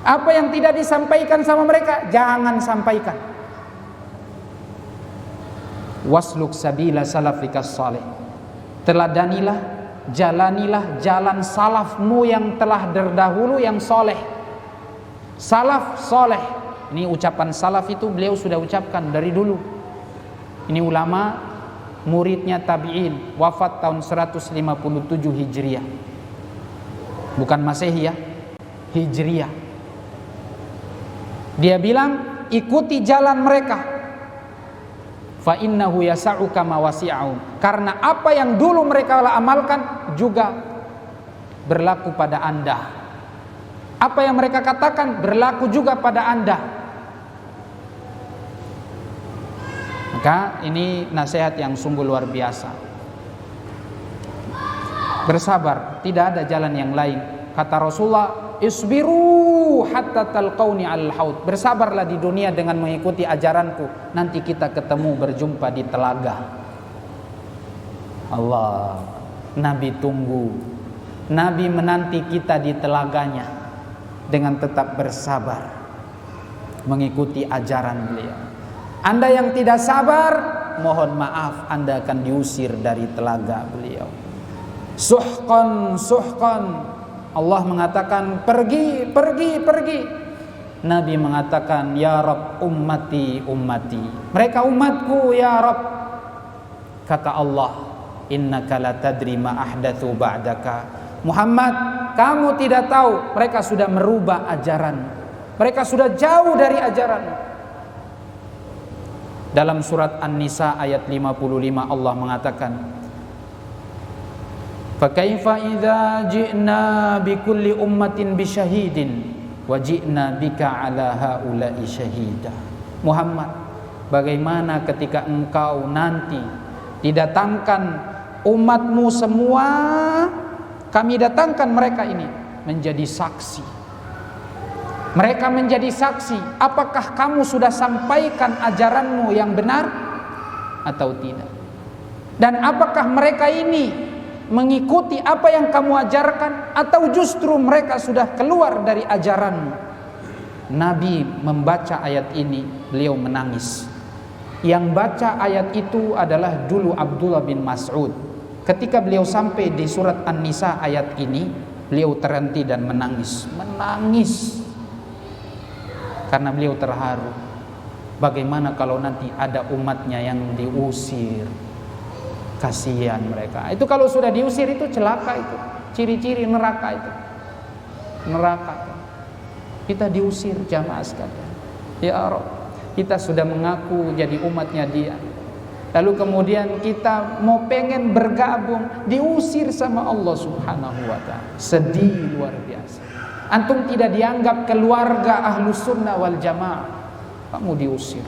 Apa yang tidak disampaikan sama mereka, jangan sampaikan. Wasluk sabila salafikas salih, teladanilah, jalanilah jalan salafmu yang telah terdahulu yang soleh. Salaf soleh, ini ucapan salaf itu beliau sudah ucapkan dari dulu. Ini ulama muridnya tabi'in, wafat tahun 157 Hijriah. Bukan Masehi ya, Hijriah. Dia bilang ikuti jalan mereka. fa innahu yas'uka ma wasi'ahum. Karena apa yang dulu mereka amalkan juga berlaku pada Anda. Apa yang mereka katakan berlaku juga pada Anda. Maka ini nasihat yang sungguh luar biasa. Bersabar, tidak ada jalan yang lain. Kata Rasulullah, isbiru hatta talqauni al-haud. Bersabarlah di dunia dengan mengikuti ajaranku. Nanti kita ketemu berjumpa di telaga. Allah, Nabi tunggu. Nabi menanti kita di telaganya dengan tetap bersabar mengikuti ajaran beliau. Anda yang tidak sabar, mohon maaf, Anda akan diusir dari telaga beliau. Suhqan, suhqan. Allah mengatakan pergi, pergi, pergi. Nabi mengatakan ya Rabb ummati, ummati. Mereka umatku ya Rabb. Kata Allah, innaka la tadri ma ahdatsu ba'daka. Muhammad, kamu tidak tahu mereka sudah merubah ajaran. Mereka sudah jauh dari ajaran. Dalam surat An-Nisa ayat 55 Allah mengatakan, fakaifa idza ji'na bikulli ummatin bisyahidin wa ji'na bika ala haula'i syahida. Muhammad, bagaimana ketika engkau nanti didatangkan umatmu semua, kami datangkan mereka ini menjadi saksi. Mereka menjadi saksi, apakah kamu sudah sampaikan ajaranmu yang benar atau tidak? Dan apakah mereka ini mengikuti apa yang kamu ajarkan atau justru mereka sudah keluar dari ajaranmu? Nabi membaca ayat ini, beliau menangis. Yang baca ayat itu adalah dulu Abdullah bin Mas'ud. Ketika beliau sampai di surat An-Nisa ayat ini, beliau terhenti dan menangis. Menangis karena beliau terharu. Bagaimana kalau nanti ada umatnya yang diusir? Kasihan mereka. Itu kalau sudah diusir itu celaka itu. Ciri-ciri neraka itu. Neraka. Kita diusir jamaah sekalian. Ya Rabb, kita sudah mengaku jadi umatnya dia. Lalu kemudian kita mau pengen bergabung, diusir sama Allah Subhanahu wa ta'ala. Sedih luar biasa. Antum tidak dianggap keluarga Ahlus Sunnah wal Jamaah, kamu diusir.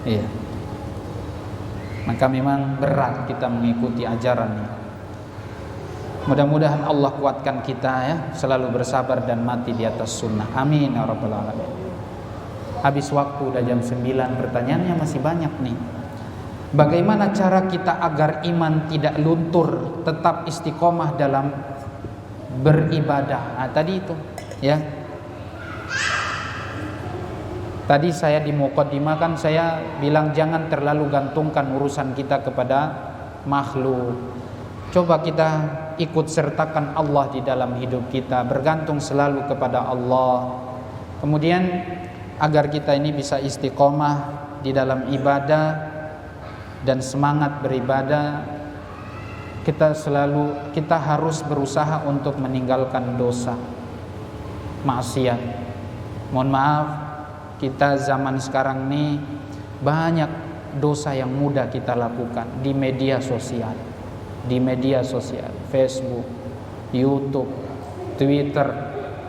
Iya. Maka memang berat kita mengikuti ajarannya. Mudah-mudahan Allah kuatkan kita ya, selalu bersabar dan mati di atas sunnah. Amin ya rabbal alamin. Habis waktu, udah jam 9, pertanyaannya masih banyak nih. Bagaimana cara kita agar iman tidak luntur, tetap istiqomah dalam beribadah? Nah, tadi itu ya. Tadi saya di muqaddimah kan saya bilang jangan terlalu gantungkan urusan kita kepada makhluk. Coba kita ikut sertakan Allah di dalam hidup kita, bergantung selalu kepada Allah. Kemudian agar kita ini bisa istiqomah di dalam ibadah dan semangat beribadah, kita harus berusaha untuk meninggalkan dosa, maksiat. Mohon maaf, kita zaman sekarang ini banyak dosa yang mudah kita lakukan di media sosial. Di media sosial, Facebook, YouTube, Twitter,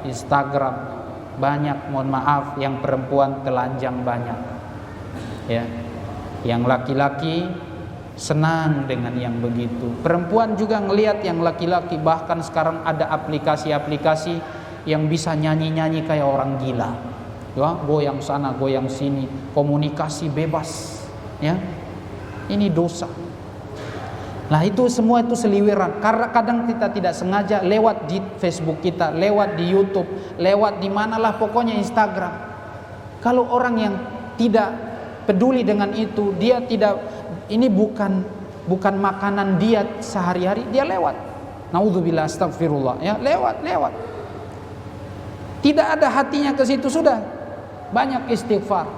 Instagram, banyak, mohon maaf, yang perempuan telanjang banyak. Ya. Yang laki-laki senang dengan yang begitu. Perempuan juga ngelihat yang laki-laki. Bahkan sekarang ada aplikasi-aplikasi yang bisa nyanyi-nyanyi kayak orang gila. Ya, goyang sana, goyang sini, komunikasi bebas. Ya, ini dosa. Nah itu semua itu seliweran. Karena kadang kita tidak sengaja lewat di Facebook kita, lewat di YouTube, lewat di manalah pokoknya Instagram. Kalau orang yang tidak peduli dengan itu, dia tidak, ini bukan makanan dia sehari-hari, dia lewat. Naudzubillah, astagfirullah, ya lewat. Tidak ada hatinya ke situ, sudah banyak istighfar.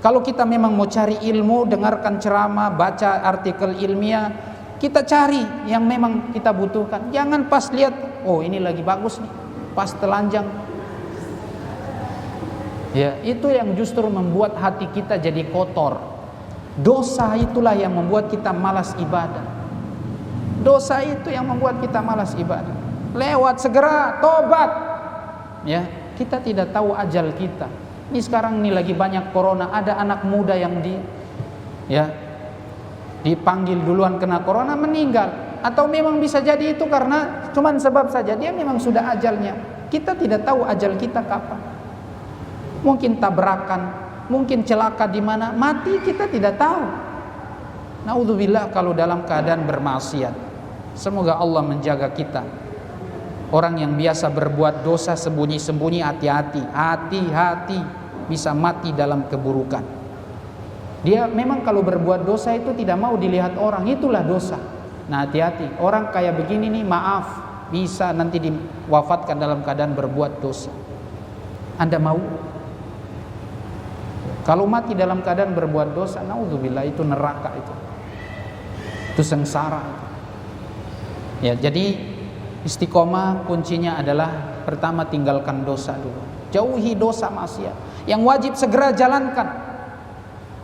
Kalau kita memang mau cari ilmu, dengarkan ceramah, baca artikel ilmiah, kita cari yang memang kita butuhkan. Jangan pas lihat, oh ini lagi bagus nih, pas telanjang. Ya, itu yang justru membuat hati kita jadi kotor. Dosa itulah yang membuat kita malas ibadah. Dosa itu yang membuat kita malas ibadah. Lewat segera tobat. Ya, kita tidak tahu ajal kita. Ini sekarang ini lagi banyak corona, ada anak muda yang dipanggil duluan kena corona meninggal. Atau memang bisa jadi itu karena cuman sebab saja dia memang sudah ajalnya. Kita tidak tahu ajal kita kapan. Mungkin tabrakan, mungkin celaka di mana, mati kita tidak tahu. Naudzubillah kalau dalam keadaan bermaksiat. Semoga Allah menjaga kita. Orang yang biasa berbuat dosa sembunyi-sembunyi, hati-hati, bisa mati dalam keburukan. Dia memang kalau berbuat dosa itu tidak mau dilihat orang, itulah dosa. Nah, hati-hati, orang kayak begini nih, maaf, bisa nanti diwafatkan dalam keadaan berbuat dosa. Anda mau? Kalau mati dalam keadaan berbuat dosa, naudzubillah, itu neraka itu sengsara itu. Ya, jadi istiqomah kuncinya adalah pertama tinggalkan dosa dulu, jauhi dosa maksiat. Yang wajib segera jalankan,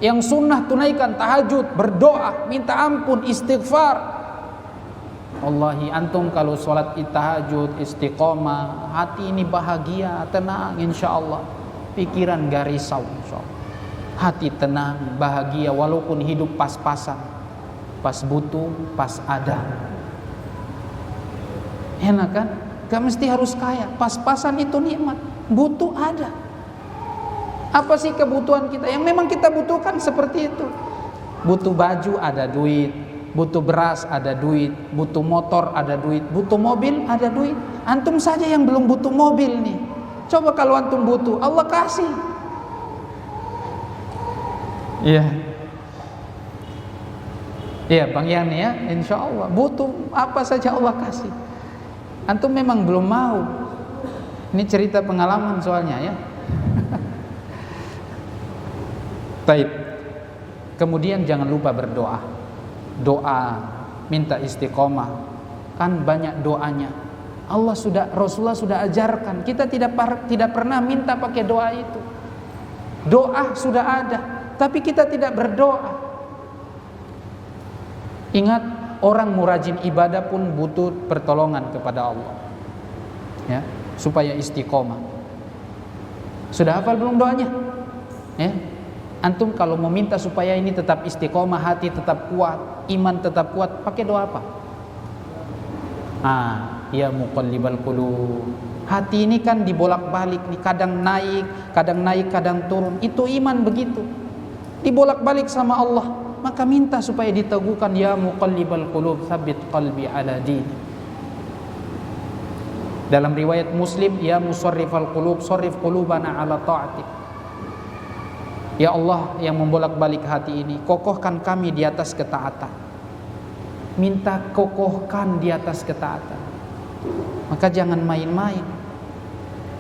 yang sunnah tunaikan, tahajud, berdoa, minta ampun, istighfar. Wallahi antum kalau sholat tahajud, istiqomah, hati ini bahagia, tenang insyaallah, pikiran gak risau insyaallah. Hati tenang, bahagia walaupun hidup pas-pasan. Pas butuh, pas ada. Enak kan? Gak mesti harus kaya. Pas-pasan itu nikmat. Butuh ada. Apa sih kebutuhan kita yang memang kita butuhkan seperti itu? Butuh baju ada duit, butuh beras ada duit, butuh motor ada duit, butuh mobil ada duit. Antum saja yang belum butuh mobil nih. Coba kalau antum butuh, Allah kasih. Iya, Bang Yani ya, insya Allah butuh apa saja Allah kasih. Antum memang belum mau. Ini cerita pengalaman soalnya ya. Baik. Kemudian jangan lupa berdoa. Doa, minta istiqomah. Kan banyak doanya. Rasulullah sudah ajarkan. Kita tidak pernah minta pakai doa itu. Doa sudah ada, tapi kita tidak berdoa. Ingat, orang murajin ibadah pun butuh pertolongan kepada Allah, ya, supaya istiqomah. Sudah hafal belum doanya? Ya, antum kalau mau minta supaya ini tetap istiqomah, hati tetap kuat, iman tetap kuat, pakai doa apa? Ya muqallibal qulub. Hati ini kan dibolak-balik nih, kadang naik, kadang turun. Itu iman begitu. Dibolak-balik sama Allah, maka minta supaya diteguhkan, ya muqallibal qulub tsabbit qalbi ala din. Dalam riwayat Muslim, ya musarrifal qulub sarrif qulubana ala ta'atik. Ya Allah yang membolak-balik hati ini, kokohkan kami di atas ketaatan. Minta kokohkan di atas ketaatan. Maka jangan main-main.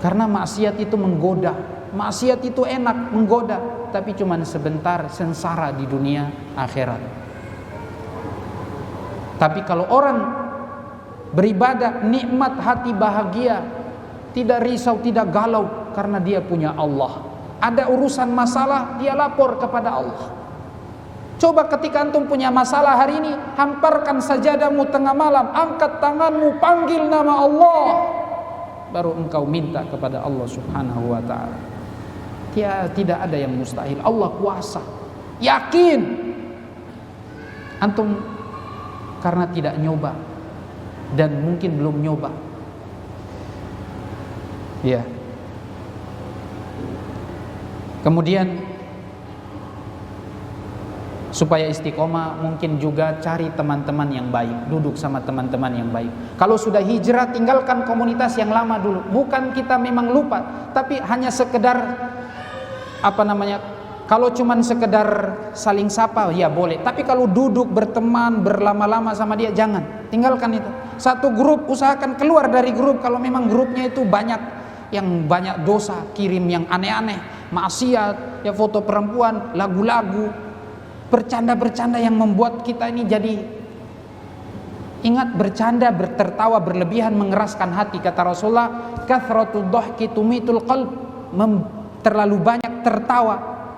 Karena maksiat itu menggoda. Maksiat itu enak, menggoda, tapi cuma sebentar, sengsara di dunia akhirat. Tapi kalau orang beribadah, nikmat hati, bahagia, tidak risau, tidak galau, karena dia punya Allah. Ada urusan masalah, dia lapor kepada Allah. Coba ketika antum punya masalah hari ini, hamparkan sajadamu tengah malam, angkat tanganmu, panggil nama Allah, baru engkau minta kepada Allah subhanahu wa ta'ala. Tidak ada yang mustahil. Allah kuasa. Yakin. Antum karena tidak nyoba dan mungkin belum nyoba. Ya. Kemudian supaya istiqomah, mungkin juga cari teman-teman yang baik, duduk sama teman-teman yang baik. Kalau sudah hijrah, tinggalkan komunitas yang lama dulu. Bukan kita memang lupa, tapi hanya sekedar kalau cuman sekedar saling sapa ya boleh, tapi kalau duduk berteman berlama-lama sama dia jangan, tinggalkan itu. Satu grup usahakan keluar dari grup kalau memang grupnya itu banyak dosa, kirim yang aneh-aneh, maksiat, ya foto perempuan, lagu-lagu, bercanda-bercanda yang membuat kita ini jadi, ingat, bercanda, tertawa berlebihan mengeraskan hati. Kata Rasulullah, kathratud dhahki tumitul qalb, terlalu banyak tertawa,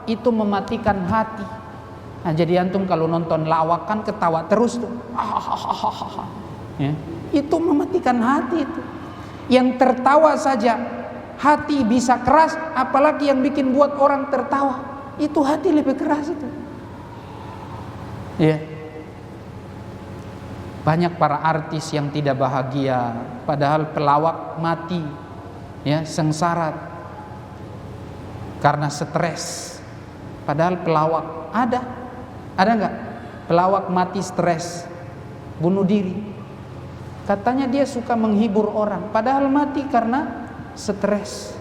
itu mematikan hati. Nah, jadi antum kalau nonton lawak kan ketawa terus tuh, ya, itu mematikan hati itu. Yang tertawa saja hati bisa keras, apalagi yang bikin buat orang tertawa, itu hati lebih keras itu. Ya. Banyak para artis yang tidak bahagia, padahal pelawak mati, ya, sengsara karena stres. Padahal pelawak ada nggak pelawak mati stres, bunuh diri? Katanya dia suka menghibur orang, padahal mati karena stres,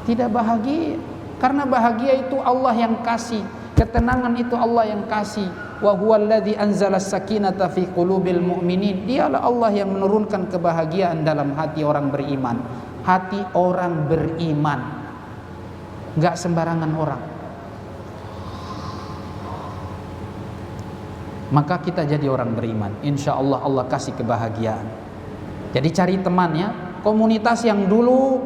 tidak bahagia. Karena bahagia itu Allah yang kasih, ketenangan itu Allah yang kasih. Wa huwallazi anzalas sakinata fi qulubil mu'minin. Dialah Allah yang menurunkan kebahagiaan dalam hati orang beriman. Hati orang beriman, enggak sembarangan orang. Maka kita jadi orang beriman, insya Allah Allah kasih kebahagiaan. Jadi cari teman, ya, komunitas yang dulu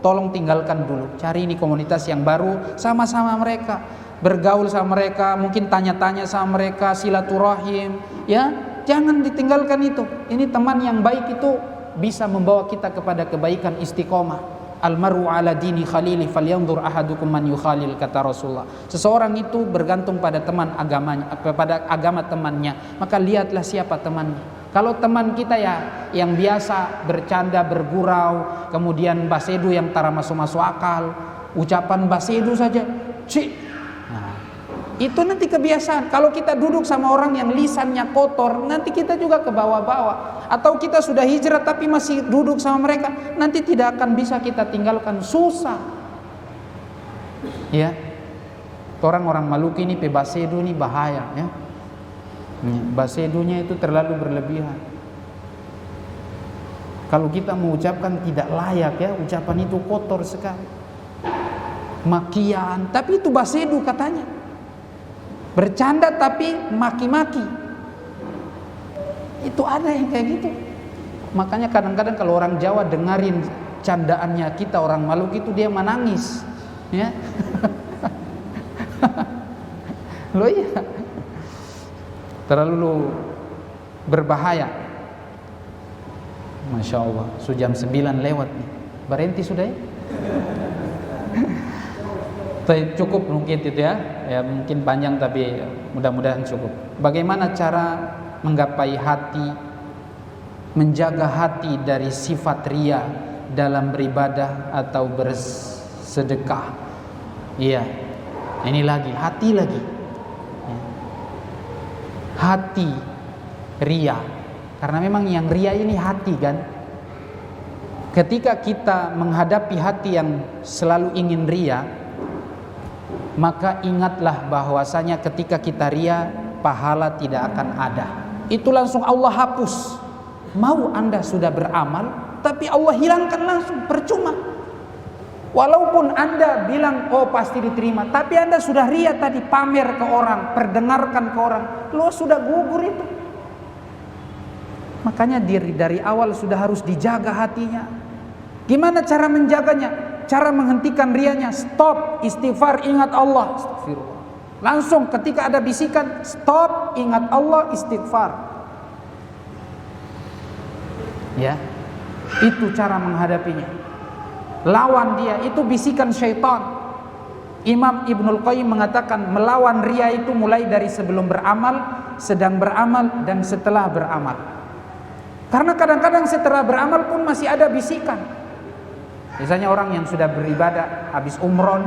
tolong tinggalkan dulu, cari ini komunitas yang baru, sama-sama mereka, bergaul sama mereka, mungkin tanya-tanya sama mereka, silaturahim, ya, jangan ditinggalkan itu. Ini teman yang baik itu bisa membawa kita kepada kebaikan, istiqomah. Almaru ala dini khalili falyanzur ahadukum man yukhalil, kata Rasulullah. Seseorang itu bergantung pada teman agamanya, kepada agama temannya. Maka lihatlah siapa temannya. Kalau teman kita ya yang biasa bercanda, bergurau, kemudian basedu yang tara masuk akal, ucapan basedu saja, cik. Nah, itu nanti kebiasaan. Kalau kita duduk sama orang yang lisannya kotor, nanti kita juga ke bawah-bawah. Atau kita sudah hijrah tapi masih duduk sama mereka, nanti tidak akan bisa kita tinggalkan, susah. Ya, orang-orang Maluku ini basedu ini bahaya, ya. Basedunya itu terlalu berlebihan. Kalau kita mengucapkan tidak layak, ya, ucapan itu kotor sekali. Makian, tapi itu basedu katanya. Bercanda tapi maki-maki. Itu ada yang kayak gitu. Makanya kadang-kadang kalau orang Jawa dengerin candaannya kita orang Maluku itu dia menangis, ya. Loh, iya. Terlalu berbahaya. Masya Allah, sudah jam 9 lewat nih. Berhenti sudah, ya? Cukup mungkin itu, ya. Ya mungkin panjang tapi mudah-mudahan cukup. Bagaimana cara menggapai hati, menjaga hati dari sifat ria dalam beribadah atau bersedekah? Iya, ini lagi hati lagi, hati ria, karena memang yang ria ini hati, kan. Ketika kita menghadapi hati yang selalu ingin ria, maka ingatlah bahwasanya ketika kita ria, pahala tidak akan ada. Itu langsung Allah hapus. Mau Anda sudah beramal, tapi Allah hilangkan langsung, percuma. Walaupun Anda bilang, oh pasti diterima, tapi Anda sudah ria tadi, pamer ke orang, perdengarkan ke orang, lo sudah gugur itu. Makanya dari awal sudah harus dijaga hatinya. Gimana cara menjaganya? Cara menghentikan rianya, stop, istighfar, ingat Allah. Astagfirullah. Langsung ketika ada bisikan, stop, ingat Allah, istighfar. Ya, itu cara menghadapinya. Lawan dia, itu bisikan syaitan. Imam Ibnul Qayyim mengatakan melawan ria itu mulai dari sebelum beramal, sedang beramal, dan setelah beramal. Karena kadang-kadang setelah beramal pun masih ada bisikan. Misalnya orang yang sudah beribadah, habis umroh,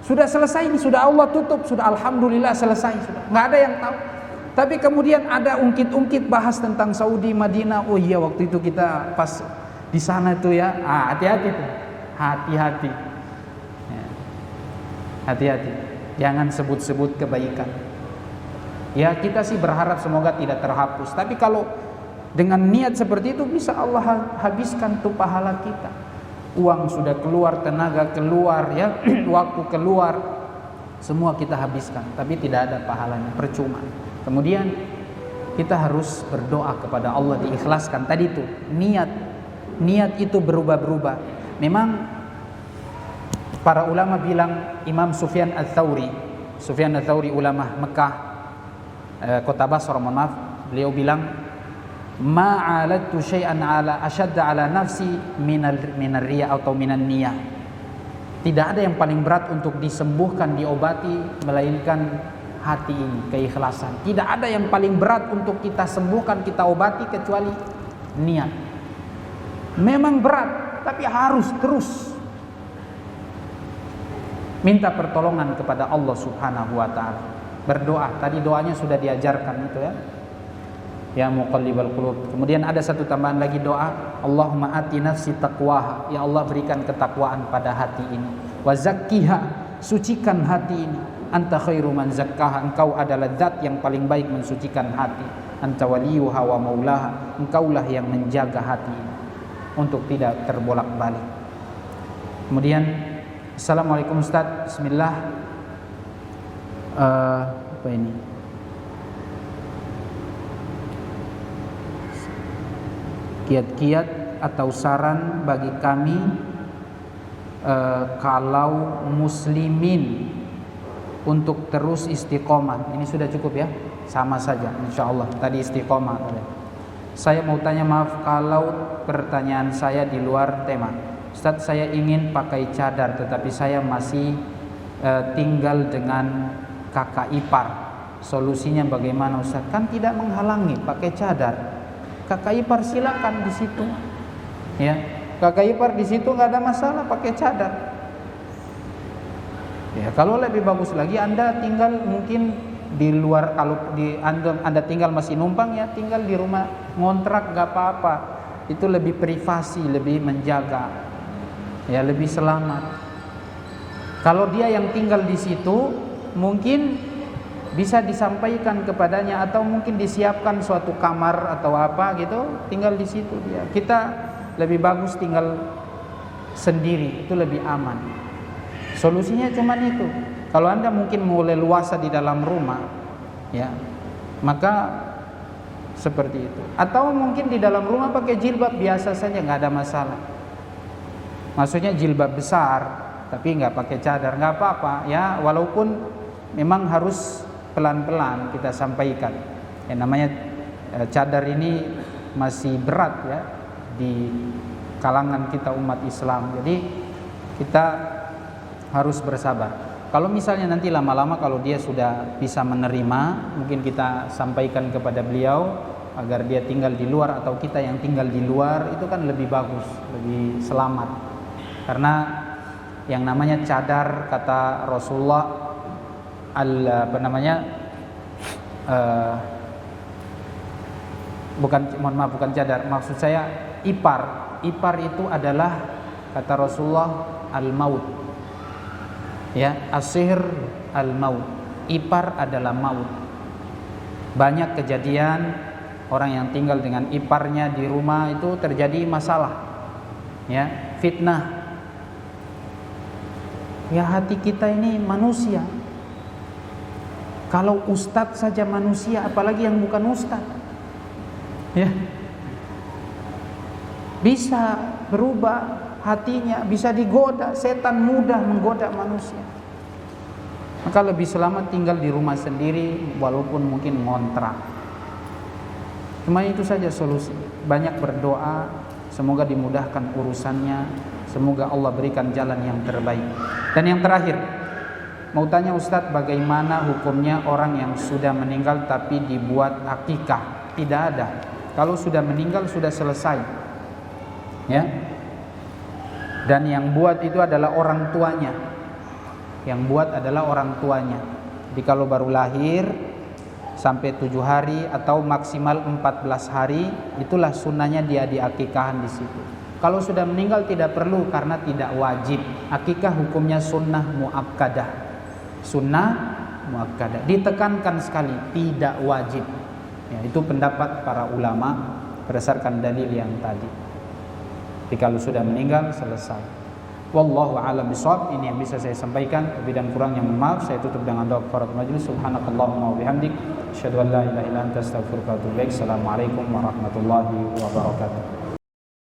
sudah selesai ini, sudah Allah tutup, sudah alhamdulillah selesai, sudah nggak ada yang tahu. Tapi kemudian ada ungkit-ungkit bahas tentang Saudi, Madinah. Oh iya, waktu itu kita pas di sana itu, ya. Hati-hati tuh, hati-hati, ya. Hati-hati, jangan sebut-sebut kebaikan. Ya kita sih berharap semoga tidak terhapus. Tapi kalau dengan niat seperti itu bisa Allah habiskan tuh pahala kita. Uang sudah keluar, tenaga keluar, ya, waktu keluar, semua kita habiskan, tapi tidak ada pahalanya, percuma. Kemudian kita harus berdoa kepada Allah, diikhlaskan. Tadi itu niat itu berubah-berubah. Memang Para ulama bilang, Imam Sufyan Ats-Tsauri, ulama Mekah, kota Basra, mohon maaf, beliau bilang, ma'aladtu syai'an ala ashadda ala nafsi minar riya atau minan niyah. Tidak ada yang paling berat untuk disembuhkan, diobati, melainkan hati ini, keikhlasan. Tidak ada yang paling berat untuk kita sembuhkan, kita obati kecuali niat. Memang berat, tapi harus terus minta pertolongan kepada Allah Subhanahu wa taala. Berdoa, tadi doanya sudah diajarkan itu ya. Ya muqallibal qulub. Kemudian ada satu tambahan lagi doa, Allahumma ati nafsi taqwaha. Ya Allah, berikan ketakwaan pada hati ini. Wa zakkiha, sucikan hati ini. Anta khairu man zakkaha, engkau adalah zat yang paling baik mensucikan hati. Anta waliyuha wa maulaha, engkaulah yang menjaga hati ini untuk tidak terbolak-balik. Kemudian, Assalamualaikum Ustaz, bismillah. Apa ini? Kiat-kiat atau saran bagi kami kalau muslimin untuk terus istiqomah. Ini sudah cukup ya, sama saja insyaallah. Tadi istiqomah. Saya mau tanya, maaf kalau pertanyaan saya di luar tema. Ustaz, saya ingin pakai cadar tetapi saya masih tinggal dengan kakak ipar. Solusinya bagaimana Ustaz? Kan tidak menghalangi pakai cadar. Kakak ipar silakan di situ. Ya, kakak ipar di situ nggak ada masalah pakai cadar. Ya, kalau lebih bagus lagi Anda tinggal mungkin di luar, kalau Anda tinggal masih numpang ya tinggal di rumah ngontrak nggak apa-apa. Itu lebih privasi, lebih menjaga. Ya, lebih selamat. Kalau dia yang tinggal di situ mungkin bisa disampaikan kepadanya atau mungkin disiapkan suatu kamar atau apa gitu, tinggal di situ dia. Kita lebih bagus tinggal sendiri, itu lebih aman. Solusinya cuma itu. Kalau Anda mungkin mau leluasa di dalam rumah, ya, maka seperti itu. Atau mungkin di dalam rumah pakai jilbab biasa saja, nggak ada masalah. Maksudnya jilbab besar, tapi nggak pakai cadar, nggak apa-apa. Ya, walaupun memang harus pelan-pelan kita sampaikan. Yang namanya cadar ini masih berat ya di kalangan kita umat Islam. Jadi kita harus bersabar. Kalau misalnya nanti lama-lama kalau dia sudah bisa menerima, mungkin kita sampaikan kepada beliau agar dia tinggal di luar atau kita yang tinggal di luar, itu kan lebih bagus, lebih selamat. Karena yang namanya cadar, kata Rasulullah, bukan cadar, maksud saya ipar. Ipar itu adalah, kata Rasulullah, al-maut. Ya, as-sihr al-maut. Ipar adalah maut. Banyak kejadian orang yang tinggal dengan iparnya di rumah itu terjadi masalah. Ya, fitnah. Ya, hati kita ini manusia. Kalau ustadz saja manusia, apalagi yang bukan ustadz. Ya. Bisa berubah hatinya, bisa digoda. Setan mudah menggoda manusia. Maka lebih selamat tinggal di rumah sendiri, walaupun mungkin ngontrak. Cuma itu saja solusi. Banyak berdoa, semoga dimudahkan urusannya, semoga Allah berikan jalan yang terbaik. Dan yang terakhir, mau tanya Ustadz, bagaimana hukumnya orang yang sudah meninggal tapi dibuat akikah? Tidak ada. Kalau sudah meninggal sudah selesai. Ya. Dan yang buat itu adalah orang tuanya. Yang buat adalah orang tuanya. Jadi kalau baru lahir sampai 7 hari atau maksimal 14 hari, itulah sunnahnya dia diakikahan di situ. Kalau sudah meninggal tidak perlu karena tidak wajib. Akikah hukumnya sunnah muakkadah. Sunnah muakkadah. Ditekankan sekali, tidak wajib. Ya, itu pendapat para ulama berdasarkan dalil yang tadi. Jadi kalau sudah meninggal selesai. Wallahu a'lam bishawab. Ini yang bisa saya sampaikan. Lebih dan kurangnya mohon maaf. Saya tutup dengan doa kafaratul majlis. Subhanakallahumma wa bihamdik, asyhadu an la ilaha illa anta, astaghfiruka wa atubu ilaik. Assalamualaikum warahmatullahi wabarakatuh.